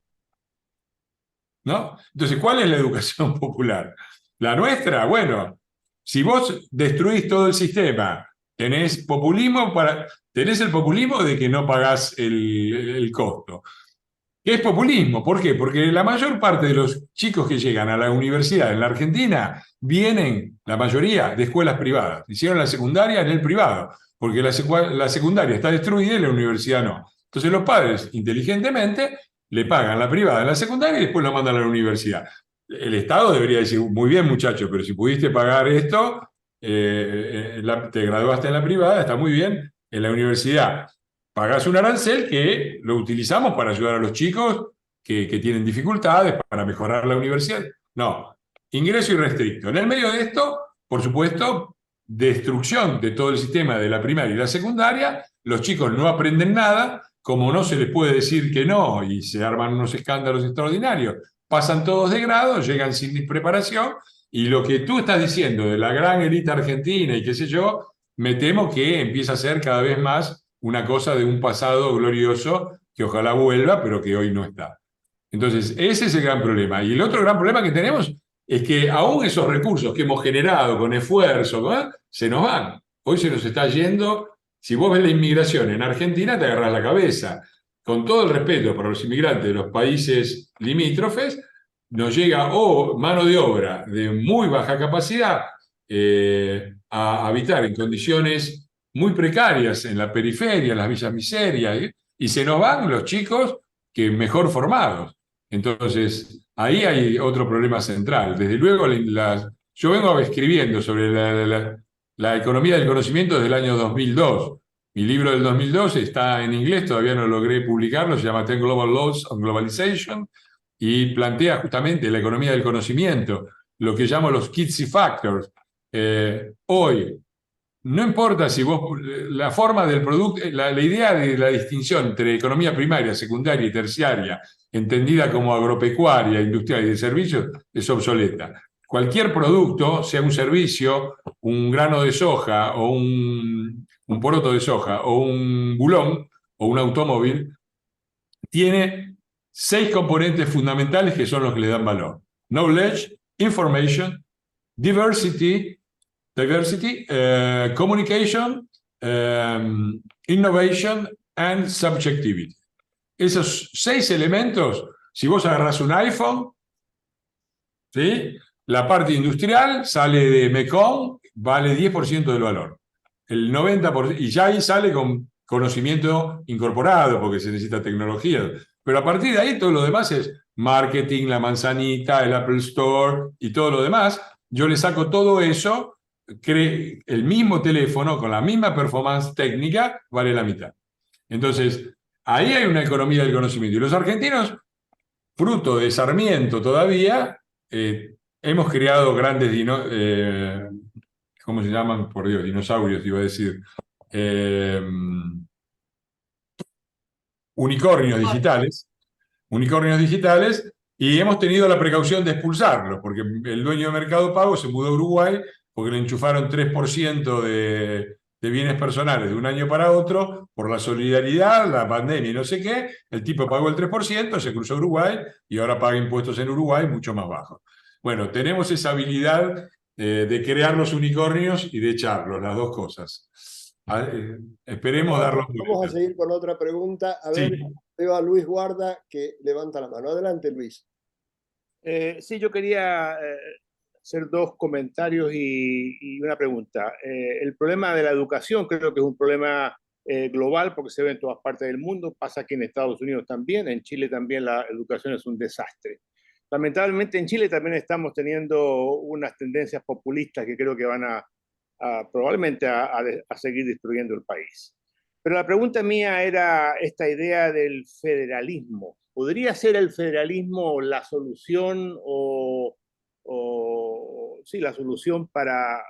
¿no? Entonces, ¿cuál es la educación popular? La nuestra, bueno, si vos destruís todo el sistema, tenés el populismo de que no pagás el costo. ¿Qué es populismo? ¿Por qué? Porque la mayor parte de los chicos que llegan a la universidad en la Argentina vienen, la mayoría, de escuelas privadas. Hicieron la secundaria en el privado, porque la secundaria está destruida y la universidad no. Entonces los padres, inteligentemente, le pagan la privada en la secundaria y después lo mandan a la universidad. El Estado debería decir, muy bien muchacho, pero si pudiste pagar esto, te graduaste en la privada, está muy bien, en la universidad pagás un arancel que lo utilizamos para ayudar a los chicos que tienen dificultades, para mejorar la universidad. No, ingreso irrestricto. En el medio de esto, por supuesto, destrucción de todo el sistema de la primaria y la secundaria, los chicos no aprenden nada, como no se les puede decir que no, y se arman unos escándalos extraordinarios, pasan todos de grado, llegan sin preparación, y lo que tú estás diciendo de la gran élite argentina y qué sé yo, me temo que empieza a ser cada vez más una cosa de un pasado glorioso que ojalá vuelva, pero que hoy no está. Entonces, ese es el gran problema. Y el otro gran problema que tenemos es que aún esos recursos que hemos generado con esfuerzo, ¿no?, se nos van. Hoy se nos está yendo. Si vos ves la inmigración en Argentina, te agarrás la cabeza. Con todo el respeto para los inmigrantes de los países limítrofes, nos llega mano de obra de muy baja capacidad a habitar en condiciones muy precarias en la periferia, en las villas miserias, y se nos van los chicos que mejor formados. Entonces, ahí hay otro problema central. Desde luego, yo vengo escribiendo sobre la economía del conocimiento desde el año 2002. Mi libro del 2002 está en inglés, todavía no logré publicarlo, se llama 10 Global Laws on Globalization, y plantea justamente la economía del conocimiento, lo que llamo los Kitsy Factors. Hoy, no importa si la forma del producto, la idea de la distinción entre economía primaria, secundaria y terciaria, entendida como agropecuaria, industrial y de servicios, es obsoleta. Cualquier producto, sea un servicio, un grano de soja, o un poroto de soja, o un bulón, o un automóvil, tiene 6 componentes fundamentales que son los que le dan valor: knowledge, information, diversity, communication, innovation and subjectivity. Esos 6 elementos, si vos agarrás un iPhone, ¿sí?, la parte industrial sale de Mekong, vale 10% del valor. El 90%, y ya ahí sale con conocimiento incorporado, porque se necesita tecnología. Pero a partir de ahí todo lo demás es marketing, la manzanita, el Apple Store y todo lo demás. Yo le saco todo eso, el mismo teléfono con la misma performance técnica vale la mitad. Entonces, ahí hay una economía del conocimiento. Y los argentinos, fruto de Sarmiento todavía, hemos creado grandes ¿cómo se llaman? Por Dios, dinosaurios, iba a decir. Unicornios digitales, y hemos tenido la precaución de expulsarlos, porque el dueño de Mercado Pago se mudó a Uruguay porque le enchufaron 3% de bienes personales de un año para otro, por la solidaridad, la pandemia y no sé qué. El tipo pagó el 3%, se cruzó a Uruguay y ahora paga impuestos en Uruguay mucho más bajos. Bueno, tenemos esa habilidad de crear los unicornios y de echarlos, las dos cosas. Esperemos darlos. Vamos a seguir con otra pregunta. A ver, Sí. veo a Luis Guarda que levanta la mano. Adelante, Luis. Sí, yo quería hacer 2 comentarios y una pregunta. El problema de la educación creo que es un problema global porque se ve en todas partes del mundo, pasa aquí en Estados Unidos también, en Chile también la educación es un desastre. Lamentablemente en Chile también estamos teniendo unas tendencias populistas que creo que van probablemente a seguir destruyendo el país. Pero la pregunta mía era esta idea del federalismo. ¿Podría ser el federalismo la solución sí, la solución para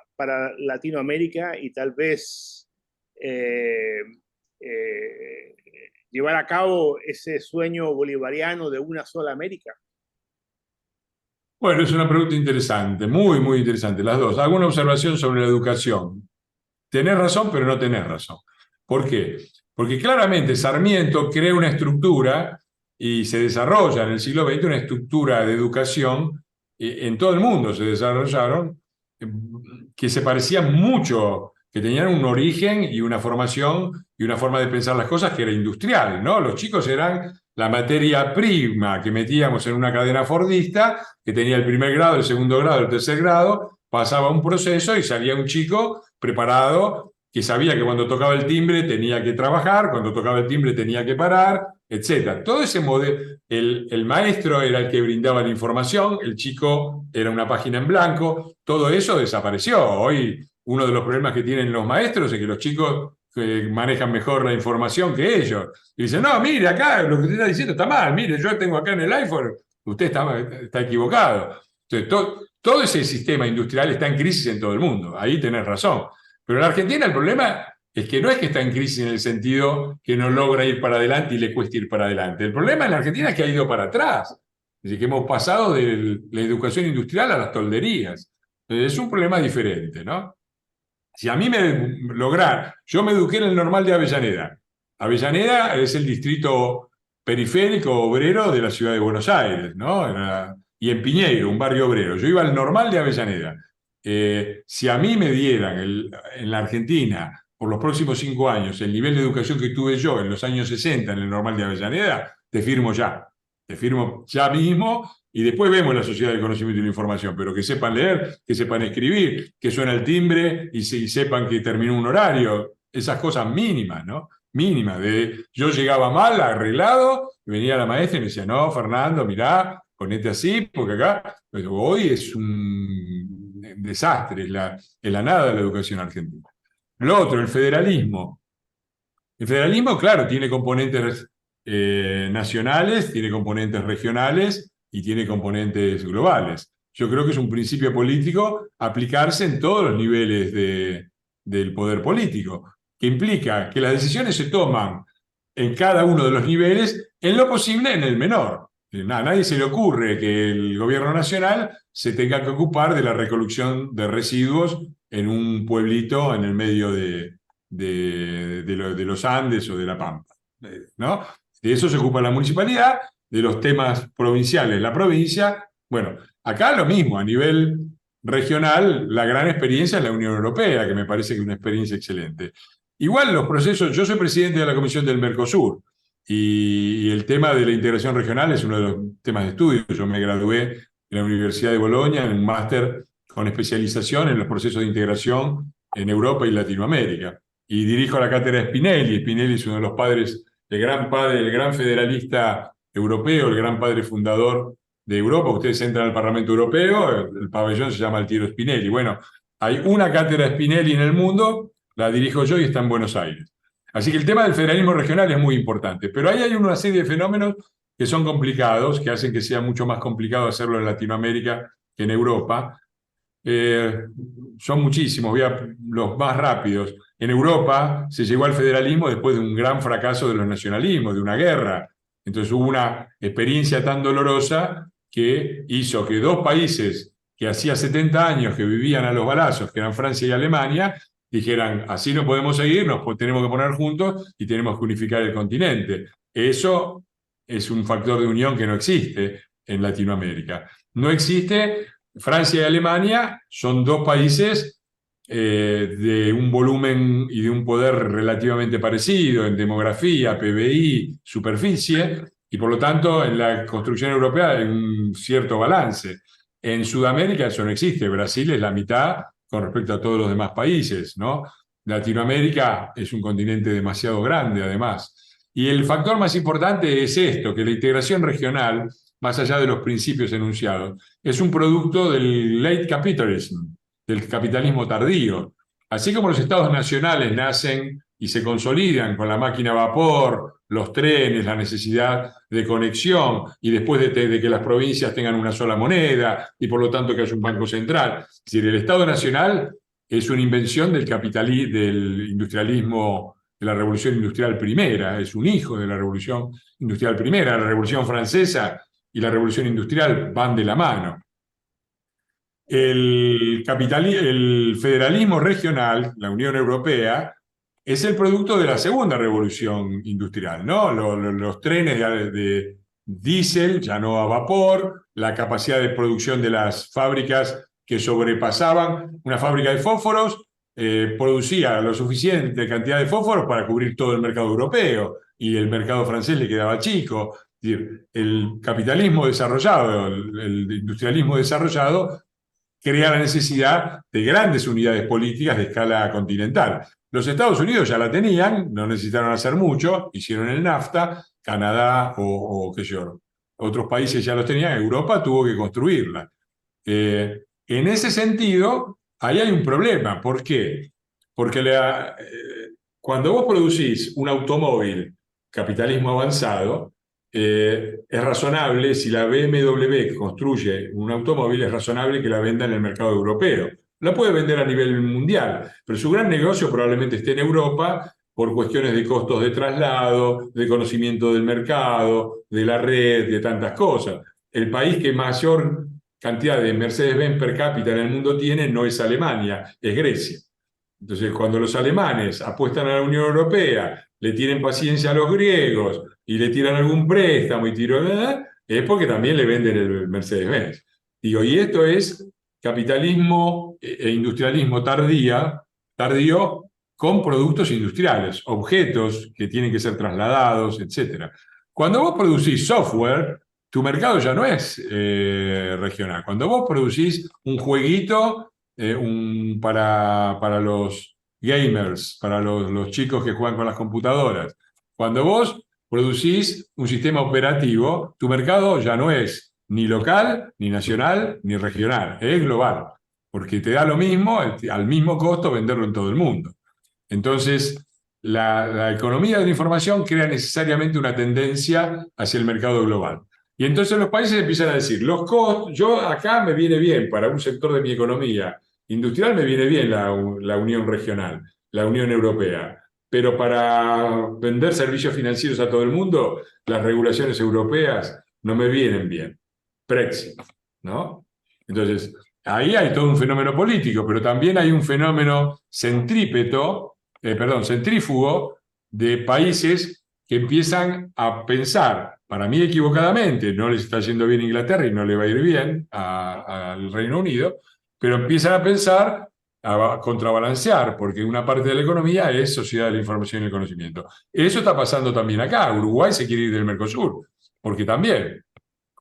Latinoamérica y tal vez llevar a cabo ese sueño bolivariano de una sola América? Bueno, es una pregunta interesante, muy, muy interesante, las dos. Hago una observación sobre la educación. Tenés razón, pero no tenés razón. ¿Por qué? Porque claramente Sarmiento crea una estructura y se desarrolla en el siglo XX una estructura de educación, en todo el mundo se desarrollaron, que se parecían mucho, que tenían un origen y una formación y una forma de pensar las cosas que era industrial, ¿no? Los chicos eran la materia prima que metíamos en una cadena fordista, que tenía el primer grado, el segundo grado, el tercer grado, pasaba un proceso y salía un chico preparado, que sabía que cuando tocaba el timbre tenía que trabajar, cuando tocaba el timbre tenía que parar, etc. Todo ese modelo, el maestro era el que brindaba la información, el chico era una página en blanco, todo eso desapareció. Hoy uno de los problemas que tienen los maestros es que los chicos manejan mejor la información que ellos. Y dicen, no, mire, acá lo que usted está diciendo está mal, mire, yo tengo acá en el iPhone, usted está equivocado. Entonces, todo ese sistema industrial está en crisis en todo el mundo, ahí tenés razón. Pero en Argentina el problema es que no es que está en crisis en el sentido que no logra ir para adelante y le cuesta ir para adelante. El problema en la Argentina es que ha ido para atrás. Es decir, que hemos pasado de la educación industrial a las tolderías. Entonces, es un problema diferente, ¿no? Si a mí yo me eduqué en el Normal de Avellaneda. Avellaneda es el distrito periférico obrero de la ciudad de Buenos Aires, ¿no? Y en Piñeiro, un barrio obrero. Yo iba al Normal de Avellaneda. Si a mí me dieran en la Argentina, por los próximos 5 años, el nivel de educación que tuve yo en los años 60 en el Normal de Avellaneda, te firmo ya. Te firmo ya mismo y después vemos la sociedad del conocimiento y la información, pero que sepan leer, que sepan escribir, que suena el timbre y sepan que terminó un horario. Esas cosas mínimas, ¿no? Mínimas. Yo llegaba mal, arreglado, venía la maestra y me decía, no, Fernando, mirá, ponete así, porque acá, pero hoy es un desastre, es la nada de la educación argentina. Lo otro, el federalismo. El federalismo, claro, tiene componentes nacionales, tiene componentes regionales y tiene componentes globales. Yo creo que es un principio político aplicarse en todos los niveles del poder político, que implica que las decisiones se toman en cada uno de los niveles, en lo posible en el menor. A nadie se le ocurre que el gobierno nacional se tenga que ocupar de la recolección de residuos en un pueblito en el medio de los Andes o de la Pampa, ¿no? De eso se ocupa la municipalidad, de los temas provinciales la provincia. Bueno, acá lo mismo, a nivel regional, la gran experiencia es la Unión Europea, que me parece que es una experiencia excelente. Igual los procesos, yo soy presidente de la Comisión del Mercosur, y el tema de la integración regional es uno de los temas de estudio. Yo me gradué en la Universidad de Bolonia en un máster con especialización en los procesos de integración en Europa y Latinoamérica. Y dirijo la cátedra Spinelli. Spinelli es uno de los padres, el gran federalista europeo, el gran padre fundador de Europa. Ustedes entran al Parlamento Europeo, el pabellón se llama Altiero Spinelli. Bueno, hay una cátedra Spinelli en el mundo, la dirijo yo y está en Buenos Aires. Así que el tema del federalismo regional es muy importante, pero ahí hay una serie de fenómenos que son complicados, que hacen que sea mucho más complicado hacerlo en Latinoamérica que en Europa. Son muchísimos, voy a los más rápidos. En Europa se llegó al federalismo después de un gran fracaso de los nacionalismos, de una guerra. Entonces hubo una experiencia tan dolorosa que hizo que dos países que hacía 70 años que vivían a los balazos, que eran Francia y Alemania, dijeran, así no podemos seguir, nos tenemos que poner juntos y tenemos que unificar el continente. Eso es un factor de unión que no existe en Latinoamérica. No existe. Francia y Alemania son dos países de un volumen y de un poder relativamente parecido en demografía, PBI, superficie, y por lo tanto en la construcción europea hay un cierto balance. En Sudamérica eso no existe. Brasil es la mitad con respecto a todos los demás países, ¿no? Latinoamérica es un continente demasiado grande, además. Y el factor más importante es esto, que la integración regional, más allá de los principios enunciados, es un producto del late capitalism, del capitalismo tardío. Así como los estados nacionales nacen y se consolidan con la máquina a vapor, los trenes, la necesidad de conexión, y después de que las provincias tengan una sola moneda, y por lo tanto que haya un banco central. Es decir, el Estado Nacional es una invención del industrialismo, de la Revolución Industrial Primera, es un hijo de la Revolución Industrial Primera. La Revolución Francesa y la Revolución Industrial van de la mano. El federalismo regional, la Unión Europea, es el producto de la segunda revolución industrial, ¿no? Los trenes de diésel, ya no a vapor, la capacidad de producción de las fábricas que sobrepasaban. Una fábrica de fósforos producía lo suficiente cantidad de fósforos para cubrir todo el mercado europeo, y el mercado francés le quedaba chico. Es decir, el capitalismo desarrollado, el industrialismo desarrollado, crea la necesidad de grandes unidades políticas de escala continental. Los Estados Unidos ya la tenían, no necesitaron hacer mucho, hicieron el NAFTA, Canadá o qué sé yo, otros países ya los tenían, Europa tuvo que construirla. En ese sentido, ahí hay un problema. ¿Por qué? Porque cuando vos producís un automóvil, capitalismo avanzado, es razonable, si la BMW construye un automóvil, es razonable que la venda en el mercado europeo. La puede vender a nivel mundial, pero su gran negocio probablemente esté en Europa por cuestiones de costos de traslado, de conocimiento del mercado, de la red, de tantas cosas. El país que mayor cantidad de Mercedes-Benz per cápita en el mundo tiene no es Alemania, es Grecia. Entonces, cuando los alemanes apuestan a la Unión Europea, le tienen paciencia a los griegos y le tiran algún préstamo y es porque también le venden el Mercedes-Benz. Digo, y esto es capitalismo e industrialismo tardío con productos industriales, objetos que tienen que ser trasladados, etc. Cuando vos producís software, tu mercado ya no es regional. Cuando vos producís un jueguito para los gamers, para los chicos que juegan con las computadoras, cuando vos producís un sistema operativo, tu mercado ya no es ni local, ni nacional, ni regional, es global, porque te da lo mismo, al mismo costo, venderlo en todo el mundo. Entonces, la economía de la información crea necesariamente una tendencia hacia el mercado global. Y entonces los países empiezan a decir, los costos, yo acá me viene bien para un sector de mi economía industrial, me viene bien la unión regional, la Unión Europea. Pero para vender servicios financieros a todo el mundo, las regulaciones europeas no me vienen bien. Brexit, ¿no? Entonces, ahí hay todo un fenómeno político, pero también hay un fenómeno centrífugo de países que empiezan a pensar, para mí equivocadamente, no les está yendo bien a Inglaterra y no le va a ir bien al Reino Unido, pero empiezan a pensar a contrabalancear, porque una parte de la economía es sociedad de la información y el conocimiento. Eso está pasando también acá. Uruguay se quiere ir del Mercosur, porque también,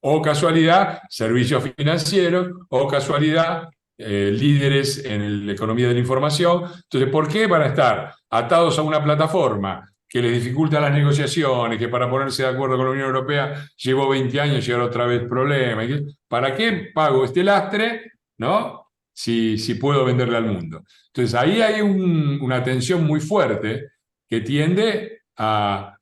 o casualidad, servicios financieros, o casualidad, líderes en la economía de la información. Entonces, ¿por qué van a estar atados a una plataforma que les dificulta las negociaciones, que para ponerse de acuerdo con la Unión Europea llevó 20 años y ahora otra vez problemas? ¿Para qué pago este lastre, no? Si puedo venderle al mundo. Entonces, ahí hay una tensión muy fuerte que tiende a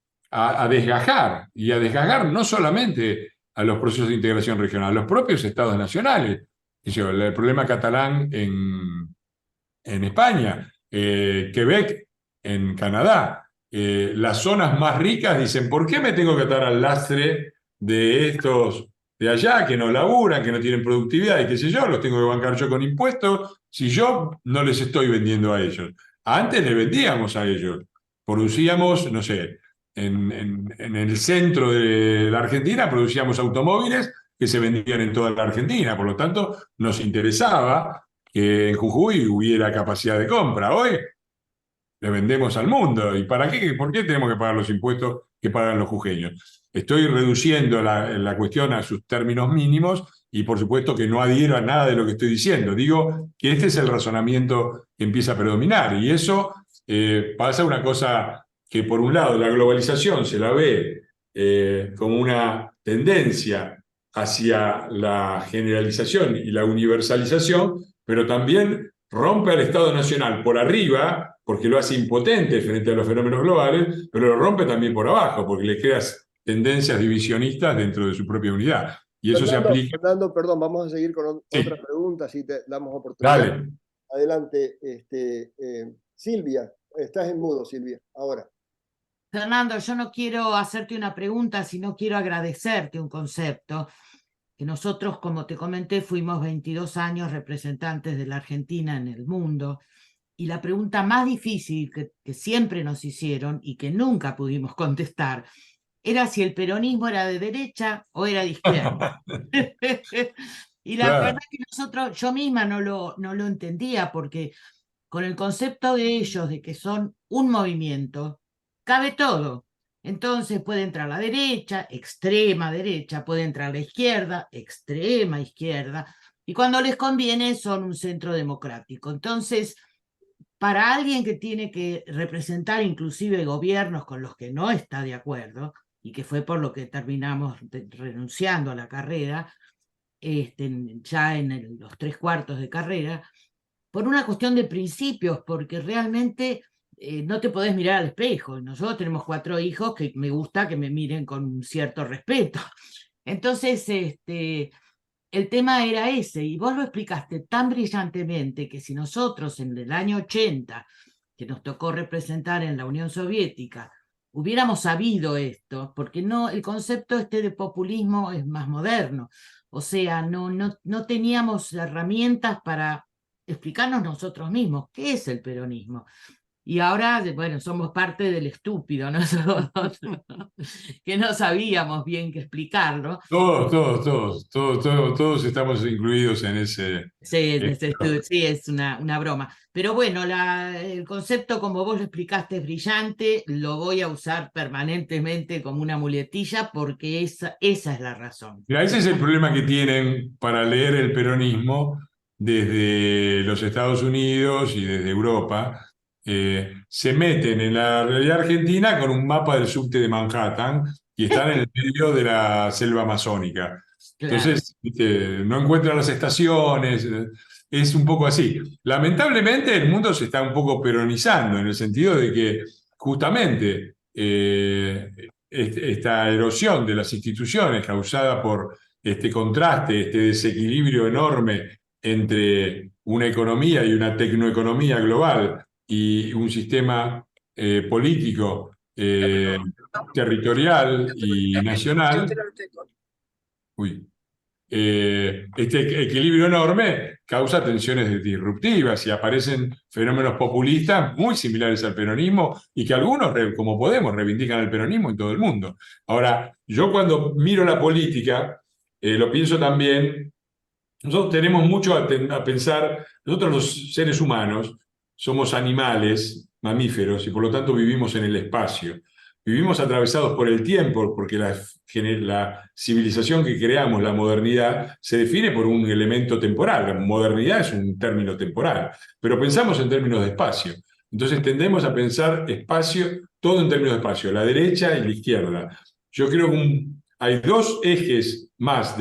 desgajar, y a desgajar no solamente a los procesos de integración regional, a los propios estados nacionales. El problema catalán en España, Quebec en Canadá. Las zonas más ricas dicen, ¿por qué me tengo que atar al lastre de estos de allá que no laburan, que no tienen productividad y qué sé yo? Los tengo que bancar yo con impuestos si yo no les estoy vendiendo a ellos. Antes les vendíamos a ellos. Producíamos, no sé, en el centro de la Argentina producíamos automóviles que se vendían en toda la Argentina. Por lo tanto, nos interesaba que en Jujuy hubiera capacidad de compra. Hoy le vendemos al mundo. ¿Y para qué? ¿Por qué tenemos que pagar los impuestos que pagan los jujeños? Estoy reduciendo la cuestión a sus términos mínimos y por supuesto que no adhiero a nada de lo que estoy diciendo. Digo que este es el razonamiento que empieza a predominar y eso pasa una cosa que por un lado la globalización se la ve como una tendencia hacia la generalización y la universalización, pero también rompe al Estado Nacional por arriba, porque lo hace impotente frente a los fenómenos globales, pero lo rompe también por abajo, porque le creas tendencias divisionistas dentro de su propia unidad. Y eso se aplica... Fernando, perdón, vamos a seguir con Sí. otra pregunta, si te damos oportunidad. Dale. Adelante, Silvia, estás en mudo, Silvia, ahora. Fernando, yo no quiero hacerte una pregunta, sino quiero agradecerte un concepto. Que nosotros, como te comenté, fuimos 22 años representantes de la Argentina en el mundo. Y la pregunta más difícil que siempre nos hicieron y que nunca pudimos contestar era si el peronismo era de derecha o era de izquierda. Y la verdad es que nosotros, yo misma no lo entendía, porque con el concepto de ellos de que son un movimiento, cabe todo. Entonces puede entrar la derecha, extrema derecha, puede entrar la izquierda, extrema izquierda, y cuando les conviene son un centro democrático. Entonces, para alguien que tiene que representar inclusive gobiernos con los que no está de acuerdo, y que fue por lo que terminamos renunciando a la carrera, ya en los 3/4 de carrera, por una cuestión de principios, porque realmente no te podés mirar al espejo. Nosotros tenemos 4 hijos que me gusta que me miren con un cierto respeto. Entonces, el tema era ese, y vos lo explicaste tan brillantemente que si nosotros en el año 80, que nos tocó representar en la Unión Soviética, hubiéramos sabido esto, porque no, el concepto de populismo es más moderno, o sea, no teníamos herramientas para explicarnos nosotros mismos qué es el peronismo. Y ahora, bueno, somos parte del estúpido nosotros, que no sabíamos bien qué explicarlo. Todos estamos incluidos en ese. Sí, sí, es una broma. Pero bueno, el concepto como vos lo explicaste es brillante, lo voy a usar permanentemente como una muletilla porque esa es la razón. Mira, ese es el problema que tienen para leer el peronismo desde los Estados Unidos y desde Europa. Se meten en la realidad argentina con un mapa del subte de Manhattan y están en el medio de la selva amazónica. Entonces, ¿viste? No encuentran las estaciones, es un poco así. Lamentablemente el mundo se está un poco peronizando en el sentido de que justamente esta erosión de las instituciones causada por este contraste, este desequilibrio enorme entre una economía y una tecnoeconomía global y un sistema político, territorial y nacional. Este equilibrio enorme causa tensiones disruptivas y aparecen fenómenos populistas muy similares al peronismo y que algunos, como Podemos, reivindican el peronismo en todo el mundo. Ahora, yo cuando miro la política, lo pienso también, nosotros tenemos mucho a pensar, nosotros los seres humanos somos animales, mamíferos, y por lo tanto vivimos en el espacio. Vivimos atravesados por el tiempo, porque la civilización que creamos, la modernidad, se define por un elemento temporal. La modernidad es un término temporal, pero pensamos en términos de espacio. Entonces tendemos a pensar espacio, todo en términos de espacio, la derecha y la izquierda. Yo creo que hay 2 ejes más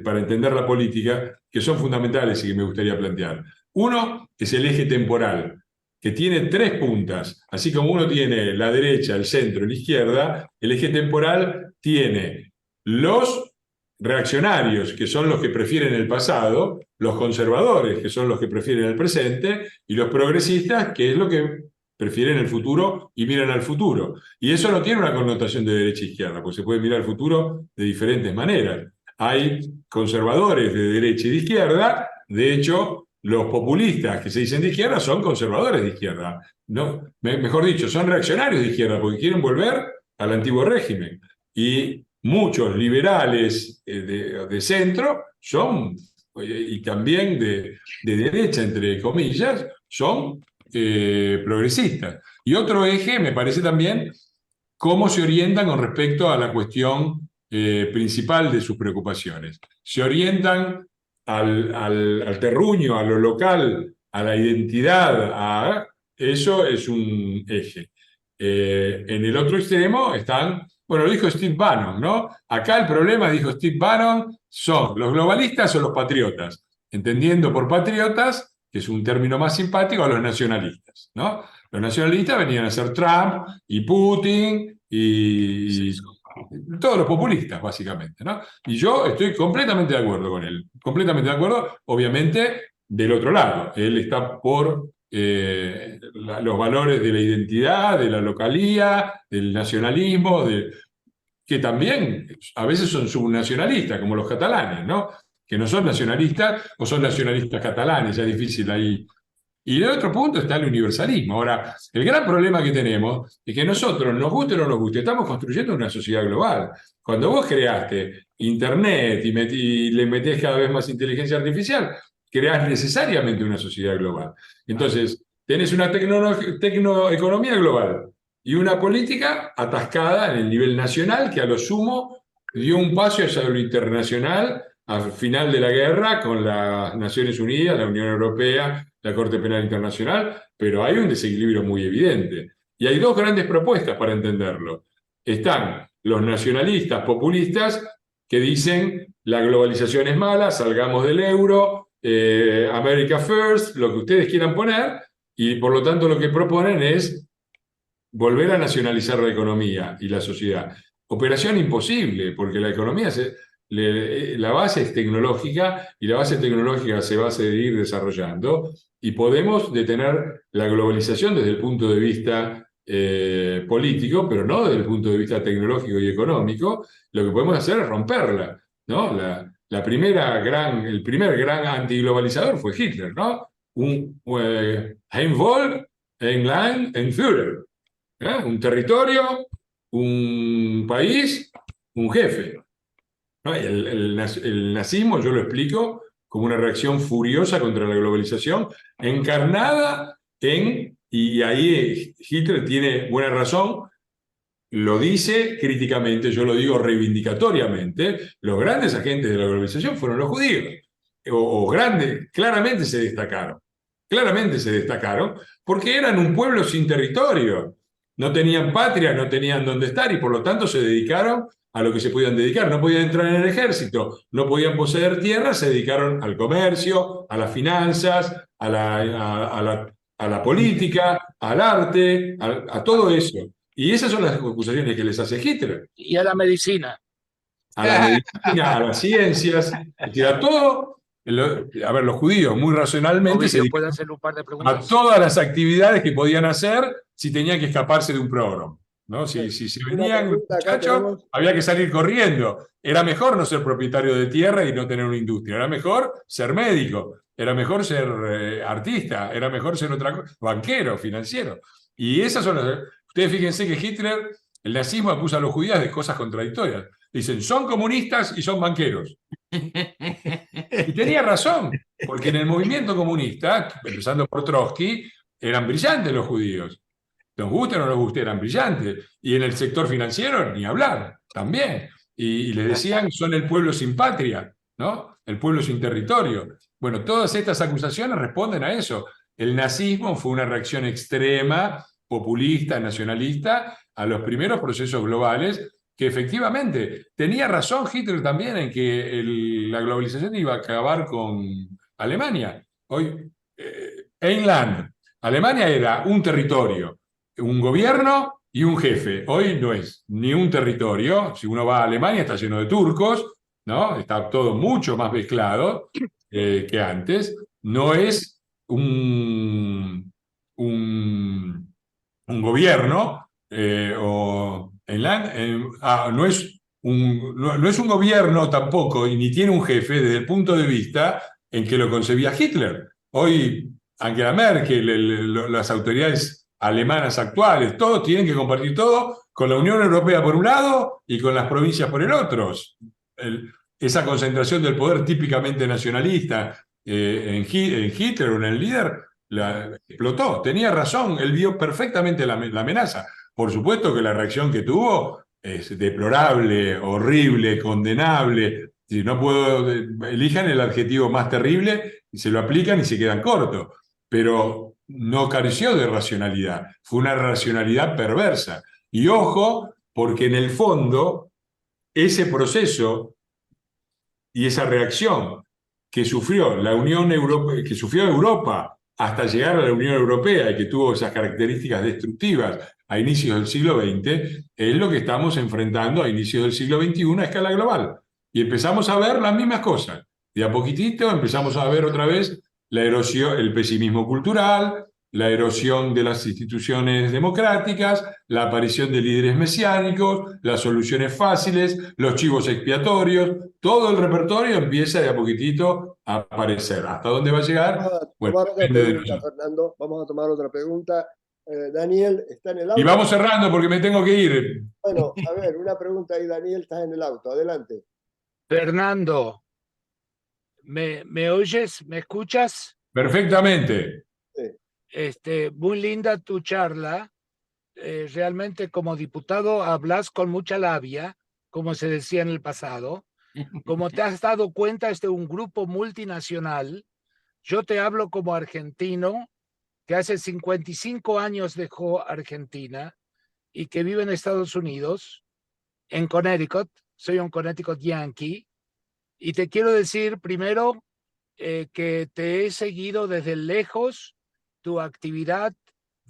para entender la política que son fundamentales y que me gustaría plantear. Uno es el eje temporal, que tiene 3 puntas. Así como uno tiene la derecha, el centro y la izquierda, el eje temporal tiene los reaccionarios, que son los que prefieren el pasado, los conservadores, que son los que prefieren el presente, y los progresistas, que es lo que prefieren el futuro y miran al futuro. Y eso no tiene una connotación de derecha e izquierda, porque se puede mirar al futuro de diferentes maneras. Hay conservadores de derecha y de izquierda, de hecho, los populistas que se dicen de izquierda son conservadores de izquierda. ¿No? Mejor dicho, son reaccionarios de izquierda porque quieren volver al antiguo régimen. Y muchos liberales de centro son, y también de derecha, entre comillas, son progresistas. Y otro eje me parece también cómo se orientan con respecto a la cuestión principal de sus preocupaciones. Se orientan al terruño, a lo local, a la identidad, eso es un eje. En el otro extremo están, bueno, lo dijo Steve Bannon, ¿no? Acá el problema, dijo Steve Bannon, son los globalistas o los patriotas, entendiendo por patriotas, que es un término más simpático, a los nacionalistas, ¿no? Los nacionalistas venían a ser Trump y Putin y todos los populistas, básicamente, ¿no? Y yo estoy completamente de acuerdo con él, completamente de acuerdo, obviamente, del otro lado. Él está por los valores de la identidad, de la localía, del nacionalismo, que también a veces son subnacionalistas, como los catalanes, ¿no? Que no son nacionalistas o son nacionalistas catalanes, ya es difícil ahí. Y el otro punto está el universalismo. Ahora, el gran problema que tenemos es que nosotros, nos guste o no nos guste, estamos construyendo una sociedad global. Cuando vos creaste Internet y le metés cada vez más inteligencia artificial, creás necesariamente una sociedad global. Entonces, tenés una tecnoeconomía global y una política atascada en el nivel nacional que a lo sumo dio un paso hacia lo internacional al final de la guerra con las Naciones Unidas, la Unión Europea, la Corte Penal Internacional, pero hay un desequilibrio muy evidente. Y hay 2 grandes propuestas para entenderlo. Están los nacionalistas populistas que dicen la globalización es mala, salgamos del euro, America First, lo que ustedes quieran poner, y por lo tanto lo que proponen es volver a nacionalizar la economía y la sociedad. Operación imposible, porque la economía, la base es tecnológica y la base tecnológica se va a seguir desarrollando y podemos detener la globalización desde el punto de vista político, pero no desde el punto de vista tecnológico y económico. Lo que podemos hacer es romperla, ¿no? El primer gran antiglobalizador fue Hitler, ¿no? Ein Volk, ein Land, ein Führer. Un territorio, un país, un jefe. ¿No? El nazismo, yo lo explico, como una reacción furiosa contra la globalización, encarnada y ahí Hitler tiene buena razón, lo dice críticamente, yo lo digo reivindicatoriamente, los grandes agentes de la globalización fueron los judíos, claramente se destacaron, porque eran un pueblo sin territorio, no tenían patria, no tenían dónde estar y por lo tanto se dedicaron a lo que se podían dedicar. No podían entrar en el ejército, no podían poseer tierra, se dedicaron al comercio, a las finanzas, a la política, al arte, a todo eso. Y esas son las acusaciones que les hace Hitler. Y a la medicina. A la medicina, a las ciencias, a todo. A ver, los judíos muy racionalmente se ¿puedo hacer un par de preguntas? a todas las actividades que podían hacer si tenían que escaparse de un programa, ¿no? Si se venían muchachos, había que salir corriendo. Era mejor no ser propietario de tierra y no tener una industria. Era mejor ser médico, era mejor ser artista, era mejor ser otra cosa, banquero, financiero. Y esas son las... Ustedes fíjense que Hitler, el nazismo acusa a los judíos de cosas contradictorias. Dicen, son comunistas y son banqueros. Y tenía razón, porque en el movimiento comunista, empezando por Trotsky, eran brillantes los judíos. Nos guste o no nos guste, eran brillantes. Y en el sector financiero, ni hablar, también. Y les decían, son el pueblo sin patria, ¿no? El pueblo sin territorio. Bueno, todas estas acusaciones responden a eso. El nazismo fue una reacción extrema, populista, nacionalista, a los primeros procesos globales, que efectivamente tenía razón Hitler también en que la globalización iba a acabar con Alemania. Hoy, Einland, Alemania era un territorio, un gobierno y un jefe. Hoy no es ni un territorio. Si uno va a Alemania está lleno de turcos, ¿no? Está todo mucho más mezclado que antes. No es un gobierno no es un gobierno tampoco y ni tiene un jefe desde el punto de vista en que lo concebía Hitler. Hoy Angela Merkel, las autoridades alemanas actuales, todos tienen que compartir todo con la Unión Europea por un lado y con las provincias por el otro. Esa concentración del poder típicamente nacionalista en Hitler o en el líder explotó. Tenía razón, él vio perfectamente la amenaza. Por supuesto que la reacción que tuvo es deplorable, horrible, condenable. Si no puedo, elijan el adjetivo más terrible y se lo aplican y se quedan cortos. Pero no careció de racionalidad, fue una racionalidad perversa. Y ojo, porque en el fondo ese proceso y esa reacción que sufrió la Unión Europea, que sufrió Europa hasta llegar a la Unión Europea y que tuvo esas características destructivas a inicios del siglo XX, es lo que estamos enfrentando a inicios del siglo XXI a escala global. Y empezamos a ver las mismas cosas. De a poquitito empezamos a ver otra vez la erosión, el pesimismo cultural, la erosión de las instituciones democráticas, la aparición de líderes mesiánicos, las soluciones fáciles, los chivos expiatorios, todo el repertorio empieza de a poquitito a aparecer. ¿Hasta dónde va a llegar? Fernando, vamos a tomar otra pregunta. Daniel, ¿está en el auto? Y vamos cerrando porque me tengo que ir. Bueno, a ver, una pregunta ahí, Daniel, estás en el auto, adelante. Fernando, ¿me oyes? ¿Me escuchas? Perfectamente. Muy linda tu charla. Realmente como diputado hablas con mucha labia, como se decía en el pasado. Como te has dado cuenta, es de un grupo multinacional. Yo te hablo como argentino, que hace 55 años dejó Argentina y que vive en Estados Unidos, en Connecticut. Soy un Connecticut Yankee. Y te quiero decir primero que te he seguido desde lejos tu actividad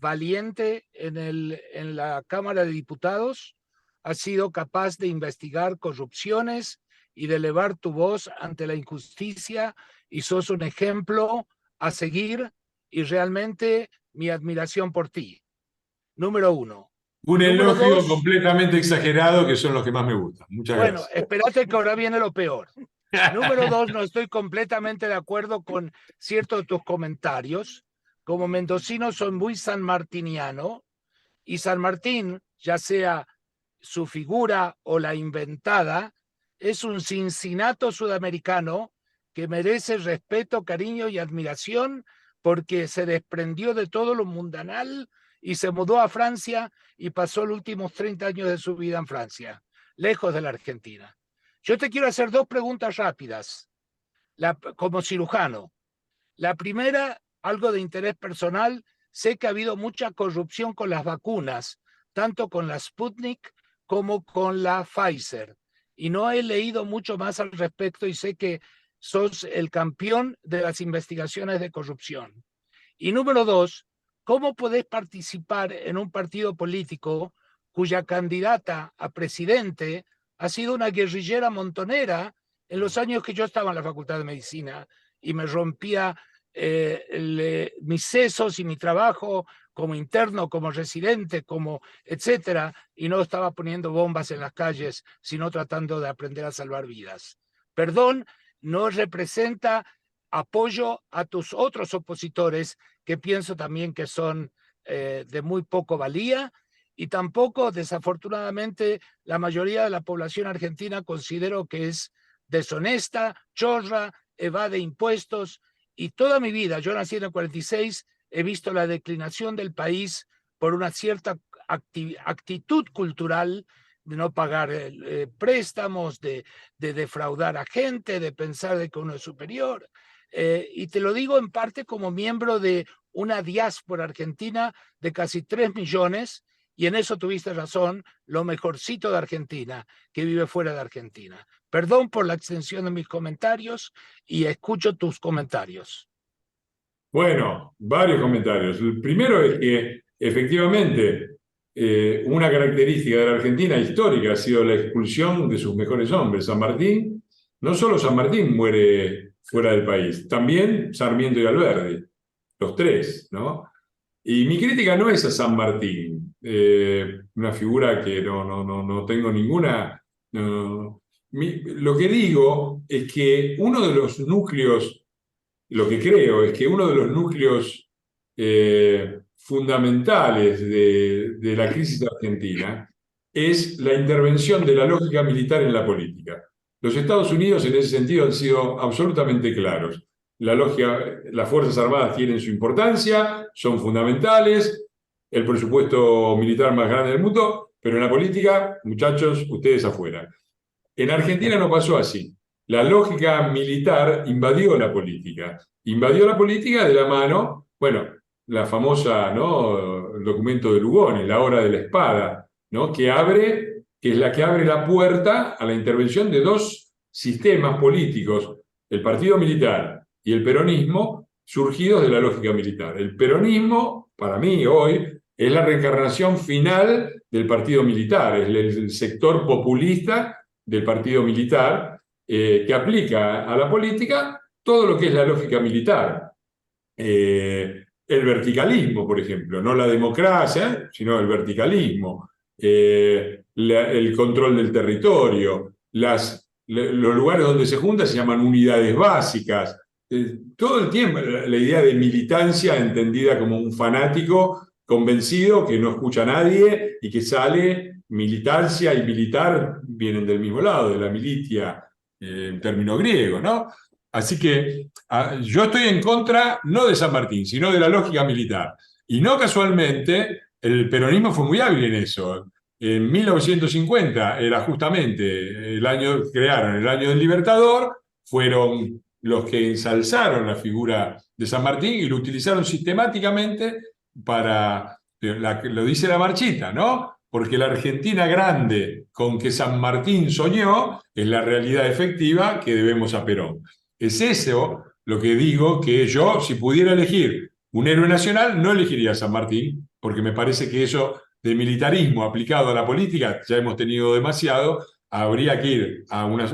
valiente en la Cámara de Diputados, has sido capaz de investigar corrupciones y de elevar tu voz ante la injusticia, y sos un ejemplo a seguir, y realmente mi admiración por ti. Número uno. Un Número elogio dos, completamente exagerado, que son los que más me gustan. Muchas bueno, gracias. espérate que ahora viene lo peor. Número dos, no estoy completamente de acuerdo con ciertos de tus comentarios. Como mendocino soy muy sanmartiniano, y San Martín, ya sea su figura o la inventada, es un Cincinnato sudamericano que merece respeto, cariño y admiración, porque se desprendió de todo lo mundanal y se mudó a Francia y pasó los últimos 30 años de su vida en Francia, lejos de la Argentina. Yo te quiero hacer dos preguntas rápidas, como cirujano. La primera, algo de interés personal. Sé que ha habido mucha corrupción con las vacunas, tanto con la Sputnik como con la Pfizer. Y no he leído mucho más al respecto, y sé que sos el campeón de las investigaciones de corrupción. Y número dos, ¿cómo podés participar en un partido político cuya candidata a presidente ha sido una guerrillera montonera en los años que yo estaba en la Facultad de Medicina y me rompía mis sesos y mi trabajo como interno, como residente, como etcétera, y no estaba poniendo bombas en las calles, sino tratando de aprender a salvar vidas? Perdón, no representa apoyo a tus otros opositores, que pienso también que son de muy poco valía, y tampoco, desafortunadamente, la mayoría de la población argentina considero que es deshonesta, chorra, evade impuestos. Y toda mi vida, yo nací en el 46, he visto la declinación del país por una cierta actitud cultural de no pagar préstamos, de defraudar a gente, de pensar de que uno es superior. Y te lo digo en parte como miembro de una diáspora argentina de casi 3 millones, y en eso tuviste razón, lo mejorcito de Argentina, que vive fuera de Argentina. Perdón por la extensión de mis comentarios, y escucho tus comentarios. Bueno, varios comentarios. El primero es que efectivamente una característica de la Argentina histórica ha sido la expulsión de sus mejores hombres. San Martín, no solo San Martín muere fuera del país, también Sarmiento y Alberdi, los tres, ¿no? Y mi crítica no es a San Martín, una figura que no tengo ninguna... lo que digo es que uno de los núcleos, lo que creo es que uno de los núcleos fundamentales de la crisis argentina es la intervención de la lógica militar en la política. Los Estados Unidos en ese sentido han sido absolutamente claros. Las Fuerzas Armadas tienen su importancia, son fundamentales, el presupuesto militar más grande del mundo, pero en la política, muchachos, ustedes afuera. En Argentina no pasó así. La lógica militar invadió la política. Invadió la política de la mano, bueno, la famosa, ¿no?, el documento de Lugones, la hora de la espada, ¿no?, que es la que abre la puerta a la intervención de dos sistemas políticos, el partido militar y el peronismo, surgidos de la lógica militar. El peronismo, para mí hoy, es la reencarnación final del partido militar, es el sector populista del partido militar, que aplica a la política todo lo que es la lógica militar. El verticalismo, por ejemplo, no la democracia, sino el verticalismo, el control del territorio, los lugares donde se junta se llaman unidades básicas. Todo el tiempo la idea de militancia entendida como un fanático convencido que no escucha a nadie y que sale. Militancia y militar vienen del mismo lado, de la militia, en término griego, ¿no? Así que yo estoy en contra no de San Martín, sino de la lógica militar. Y no casualmente, el peronismo fue muy hábil en eso. En 1950 era justamente crearon el año del Libertador, fueron los que ensalzaron la figura de San Martín y lo utilizaron sistemáticamente para, lo dice la marchita, ¿no? Porque la Argentina grande con que San Martín soñó es la realidad efectiva que debemos a Perón. Es eso lo que digo, que yo, si pudiera elegir un héroe nacional, no elegiría a San Martín, porque me parece que eso de militarismo aplicado a la política, ya hemos tenido demasiado, habría que ir a una...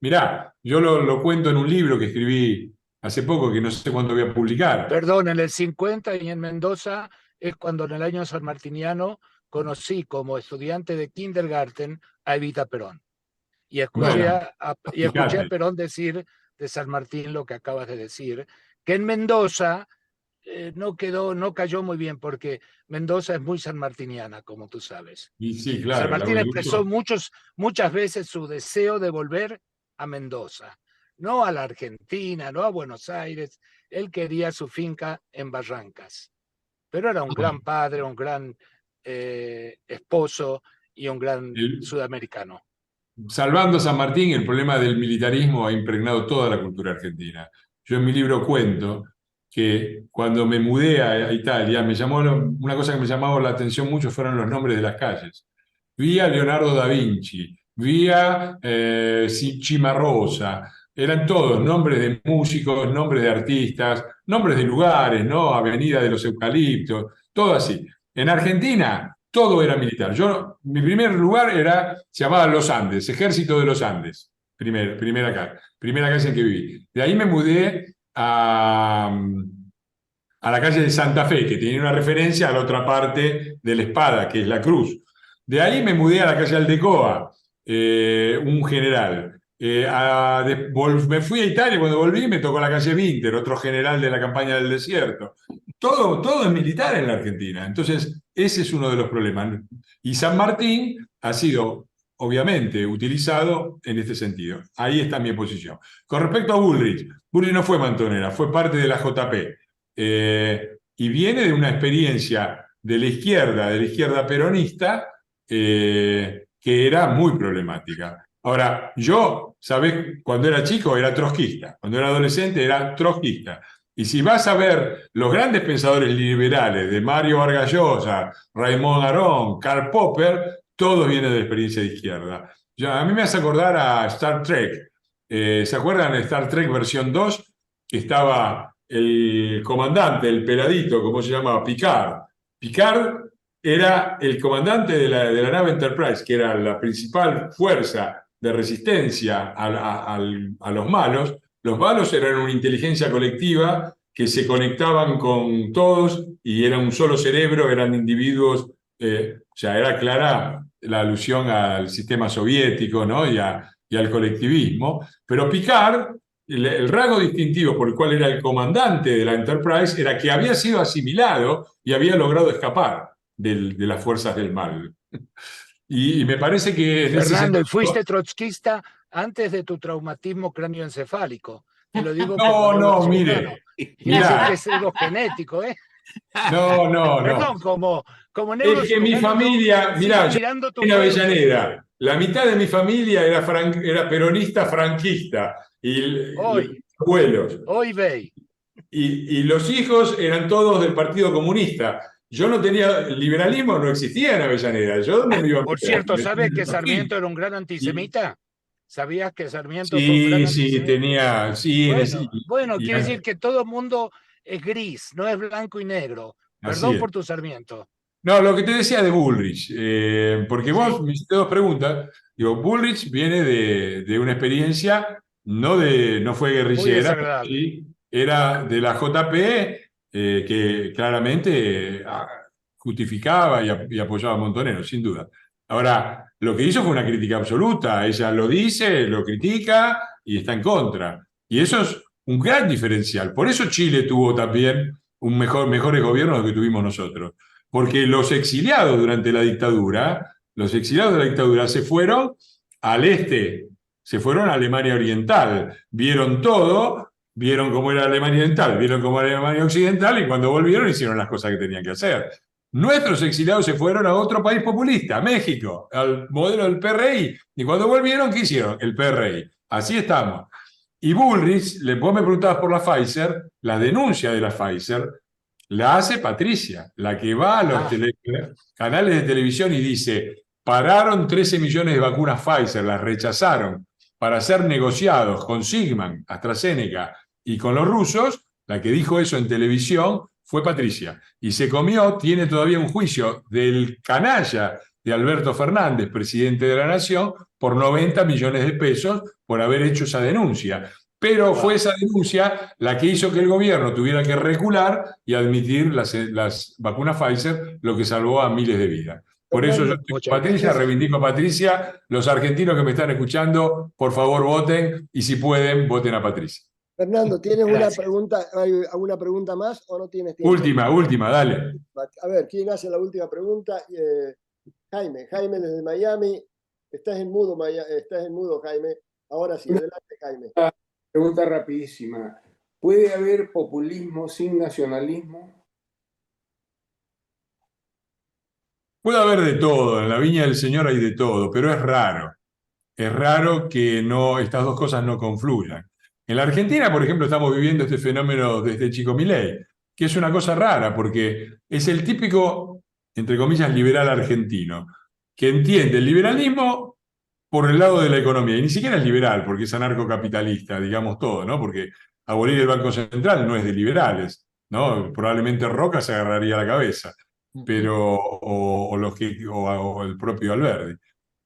Mirá, yo lo cuento en un libro que escribí hace poco, que no sé cuándo voy a publicar. Perdón, en el 50 y en Mendoza es cuando en el año sanmartiniano conocí como estudiante de kindergarten a Evita Perón. Y escuché, Bueno, escuché a Perón decir de San Martín lo que acabas de decir, que en Mendoza no cayó muy bien, porque Mendoza es muy sanmartiniana, como tú sabes. y sí, claro, San Martín expresó muchas veces su deseo de volver a Mendoza, no a la Argentina, no a Buenos Aires. Él quería su finca en Barrancas, pero era un gran padre, un gran esposo y un gran sudamericano. Salvando San Martín, el problema del militarismo ha impregnado toda la cultura argentina. Yo en mi libro cuento que cuando me mudé a Italia, una cosa que me llamaba la atención mucho fueron los nombres de las calles. Vi a Leonardo da Vinci, vi a Cimarosa, eran todos nombres de músicos, nombres de artistas, nombres de lugares, ¿no? Avenida de los Eucaliptos, todo así. En Argentina todo era militar. Mi primer lugar se llamaba Los Andes, Ejército de los Andes, primera calle en que viví. De ahí me mudé a la calle de Santa Fe, que tenía una referencia a la otra parte de la espada, que es la cruz. De ahí me mudé a la calle Aldecoa, un general. Me fui a Italia, cuando volví me tocó la calle Winter, otro general de la campaña del desierto. Todo es militar en la Argentina. Entonces, ese es uno de los problemas. Y San Martín ha sido, obviamente, utilizado en este sentido. Ahí está mi posición. Con respecto a Bullrich no fue Montonera, fue parte de la JP. Y viene de una experiencia de la izquierda peronista, que era muy problemática. Ahora, yo, ¿sabés? Cuando era chico era trotskista, cuando era adolescente era trotskista. Y si vas a ver los grandes pensadores liberales de Mario Vargas Llosa, Raymond Aron, Karl Popper, todos vienen de la experiencia de izquierda. A mí me hace acordar a Star Trek. ¿Se acuerdan de Star Trek versión 2? Que estaba el comandante, el peladito, ¿cómo se llamaba? Picard. Picard era el comandante de la nave Enterprise, que era la principal fuerza de resistencia a los malos. Los malos eran una inteligencia colectiva que se conectaban con todos y era un solo cerebro, eran individuos, era clara la alusión al sistema soviético, ¿no? y al colectivismo. Pero Picard, el rasgo distintivo por el cual era el comandante de la Enterprise era que había sido asimilado y había logrado escapar de las fuerzas del mal. Y me parece que... Fernando, ¿fuiste trotskista antes de tu traumatismo cráneoencefálico? Te lo digo no, mire. Mira, es algo genético, ¿eh? No. Perdón, como es que mi familia, mirá, yo en Avellaneda, la mitad de mi familia era peronista franquista, y los abuelos. Hoy ve. Y los hijos eran todos del Partido Comunista. Yo no tenía, el liberalismo no existía en Avellaneda. ¿Yo dónde me iba a meter? Por cierto, ¿sabes que Sarmiento era un gran antisemita? ¿Sabías que Sarmiento fue un gran antisemita? Bueno, quiere decir que todo el mundo es gris, no es blanco y negro. Perdón por tu Sarmiento. No, lo que te decía de Bullrich, porque vos me hiciste dos preguntas. Digo, Bullrich viene de una experiencia, no fue guerrillera, sí, era de la JP, que claramente justificaba y apoyaba a Montonero, sin duda. Ahora, lo que hizo fue una crítica absoluta. Ella lo dice, lo critica y está en contra. Y eso es un gran diferencial. Por eso Chile tuvo también mejores gobiernos que tuvimos nosotros. Porque los exiliados durante la dictadura, se fueron al este, se fueron a Alemania Oriental. Vieron todo, vieron cómo era Alemania Oriental, vieron cómo era Alemania Occidental, y cuando volvieron hicieron las cosas que tenían que hacer. Nuestros exiliados se fueron a otro país populista, México, al modelo del PRI. Y cuando volvieron, ¿qué hicieron? El PRI. Así estamos. Y Bullrich, vos me preguntabas por la Pfizer, la denuncia de la Pfizer la hace Patricia, la que va a los canales de televisión y dice: pararon 13 millones de vacunas Pfizer, las rechazaron para ser negociados con Sigman, AstraZeneca y con los rusos. La que dijo eso en televisión fue Patricia. Y se comió, tiene todavía un juicio del canalla de Alberto Fernández, presidente de la Nación, por 90 millones de pesos por haber hecho esa denuncia. Pero fue esa denuncia la que hizo que el gobierno tuviera que recular y admitir las vacunas Pfizer, lo que salvó a miles de vidas. Por eso yo estoy con Patricia, reivindico a Patricia. Los argentinos que me están escuchando, por favor voten, y si pueden, voten a Patricia. Fernando, ¿tienes alguna pregunta más o no tienes tiempo? Última, dale. A ver, ¿quién hace la última pregunta? Jaime desde Miami. Estás en mudo, Jaime. Ahora sí, adelante, Jaime. Pregunta rapidísima. ¿Puede haber populismo sin nacionalismo? Puede haber de todo, en la viña del Señor hay de todo, pero es raro. Es raro que estas dos cosas no confluyan. En la Argentina, por ejemplo, estamos viviendo este fenómeno desde Chico Milei, que es una cosa rara, porque es el típico, entre comillas, liberal argentino, que entiende el liberalismo por el lado de la economía, y ni siquiera es liberal, porque es anarcocapitalista, digamos todo, ¿no? Porque abolir el Banco Central no es de liberales, ¿no? Probablemente Roca se agarraría la cabeza, pero, o el propio Alberdi.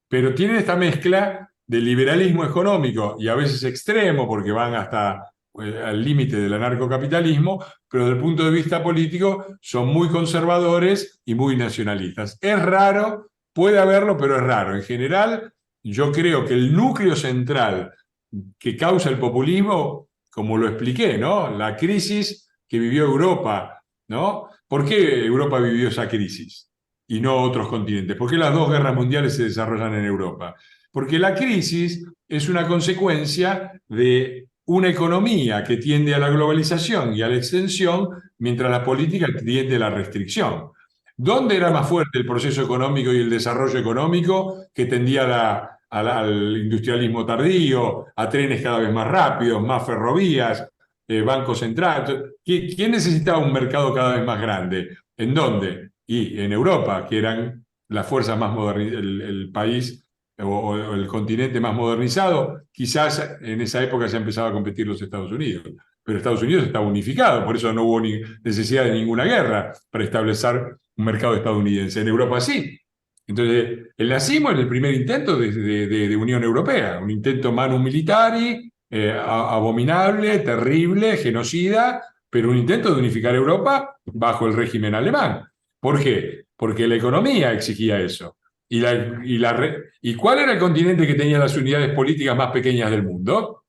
Pero tienen esta mezcla de liberalismo económico y a veces extremo, porque van hasta al límite del anarcocapitalismo, pero desde el punto de vista político son muy conservadores y muy nacionalistas. Es raro, puede haberlo, pero es raro. En general, yo creo que el núcleo central que causa el populismo, como lo expliqué, ¿no? La crisis que vivió Europa, ¿no? ¿Por qué Europa vivió esa crisis y no otros continentes? ¿Por qué las dos guerras mundiales se desarrollan en Europa? Porque la crisis es una consecuencia de una economía que tiende a la globalización y a la extensión, mientras la política tiende a la restricción. ¿Dónde era más fuerte el proceso económico y el desarrollo económico que tendía al industrialismo tardío, a trenes cada vez más rápidos, más ferrovías, Banco Central? ¿Quién necesitaba un mercado cada vez más grande? ¿En dónde? Y en Europa, que eran las fuerzas más modernizadas, el país o el continente más modernizado. Quizás en esa época se empezaba a competir los Estados Unidos, pero Estados Unidos estaba unificado, por eso no hubo necesidad de ninguna guerra para establecer un mercado estadounidense. En Europa sí. Entonces, el nazismo es el primer intento de Unión Europea, un intento manum militari, abominable, terrible, genocida, pero un intento de unificar Europa bajo el régimen alemán. ¿Por qué? Porque la economía exigía eso. ¿Y cuál era el continente que tenía las unidades políticas más pequeñas del mundo?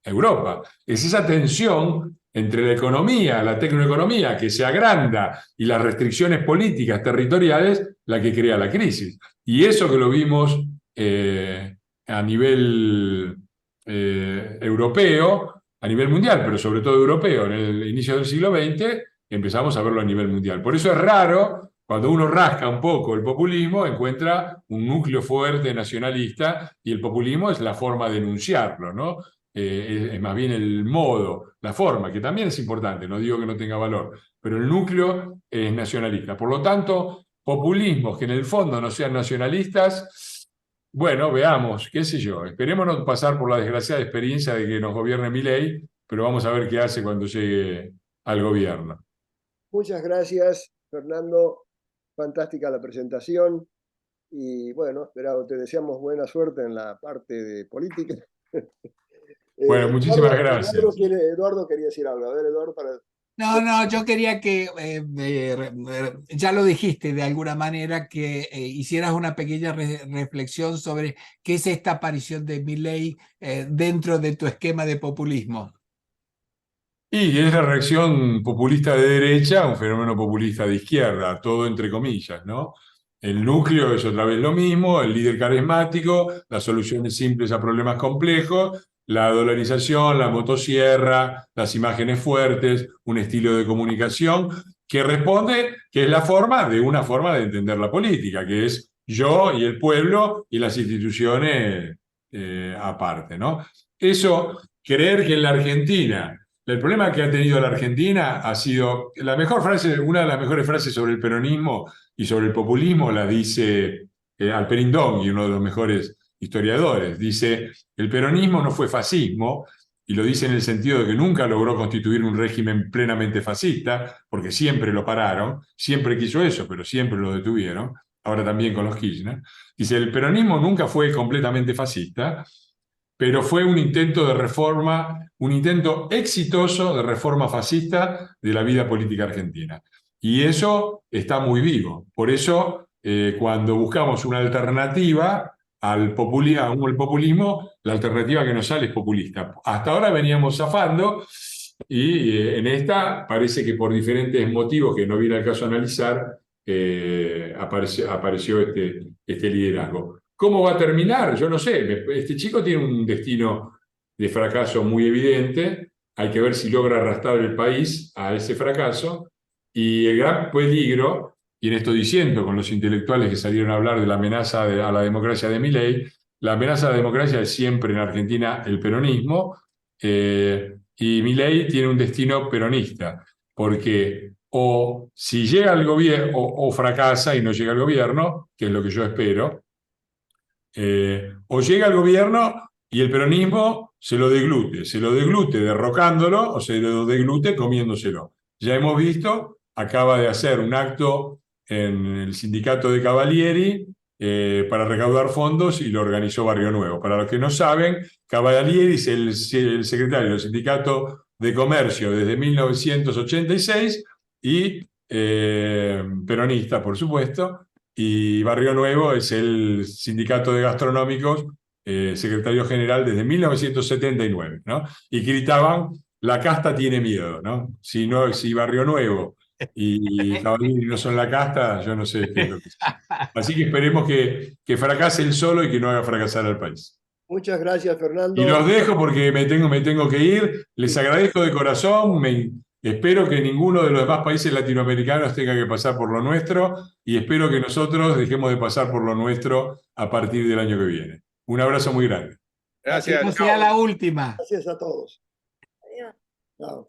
Europa. Es esa tensión entre la economía, la tecnoeconomía, que se agranda, y las restricciones políticas territoriales, la que crea la crisis. Y eso que lo vimos a nivel europeo, a nivel mundial, pero sobre todo europeo, en el inicio del siglo XX, empezamos a verlo a nivel mundial. Por eso es raro, cuando uno rasca un poco el populismo, encuentra un núcleo fuerte nacionalista, y el populismo es la forma de enunciarlo, ¿no? Es más bien el modo, la forma, que también es importante, no digo que no tenga valor, pero el núcleo es nacionalista. Por lo tanto, populismos que en el fondo no sean nacionalistas, bueno, veamos, qué sé yo, esperemos no pasar por la desgraciada experiencia de que nos gobierne Milei, pero vamos a ver qué hace cuando llegue al gobierno. Muchas gracias, Fernando. Fantástica la presentación. Y bueno, te deseamos buena suerte en la parte de política. Bueno, muchísimas gracias. Eduardo quería decir algo. A ver, Eduardo, para... No, yo quería que, ya lo dijiste de alguna manera, que hicieras una pequeña reflexión sobre qué es esta aparición de Milei dentro de tu esquema de populismo. Y es la reacción populista de derecha a un fenómeno populista de izquierda, todo entre comillas, ¿no? El núcleo es otra vez lo mismo, el líder carismático, las soluciones simples a problemas complejos, la dolarización, la motosierra, las imágenes fuertes, un estilo de comunicación que responde, que es una forma de entender la política, que es yo y el pueblo y las instituciones aparte, ¿no? Eso, creer que en la Argentina, el problema que ha tenido la Argentina ha sido, una de las mejores frases sobre el peronismo y sobre el populismo la dice Alperindongui, uno de los mejores historiadores. Dice, el peronismo no fue fascismo, y lo dice en el sentido de que nunca logró constituir un régimen plenamente fascista, porque siempre lo pararon, siempre quiso eso, pero siempre lo detuvieron, ahora también con los Kirchner. Dice, el peronismo nunca fue completamente fascista, pero fue un intento de reforma, un intento exitoso de reforma fascista de la vida política argentina. Y eso está muy vivo. Por eso, cuando buscamos una alternativa al populismo, la alternativa que nos sale es populista. Hasta ahora veníamos zafando y en esta parece que por diferentes motivos que no viene al caso analizar, apareció este liderazgo. ¿Cómo va a terminar? Yo no sé. Este chico tiene un destino de fracaso muy evidente. Hay que ver si logra arrastrar el país a ese fracaso. Y el gran peligro, y en esto diciendo con los intelectuales que salieron a hablar de la amenaza a la democracia de Milei, la amenaza a la democracia es siempre en Argentina el peronismo, y Milei tiene un destino peronista, porque o si llega al gobierno, o fracasa y no llega al gobierno, que es lo que yo espero, o llega al gobierno y el peronismo se lo deglute derrocándolo o se lo deglute comiéndoselo. Ya hemos visto, acaba de hacer un acto en el sindicato de Cavalieri para recaudar fondos y lo organizó Barrio Nuevo. Para los que no saben, Cavalieri es el secretario del sindicato de comercio desde 1986 y peronista, por supuesto. Y Barrio Nuevo es el sindicato de gastronómicos, secretario general desde 1979, ¿no? Y gritaban, la casta tiene miedo, ¿no? Si Barrio Nuevo y Cavalieri no son la casta, yo no sé qué es lo que es. Así que esperemos que fracase él solo y que no haga fracasar al país. Muchas gracias, Fernando. Y los dejo porque me tengo que ir. Les agradezco de corazón. Espero que ninguno de los demás países latinoamericanos tenga que pasar por lo nuestro y espero que nosotros dejemos de pasar por lo nuestro a partir del año que viene. Un abrazo muy grande. Gracias. Que no sea la última. Gracias a todos. Chao.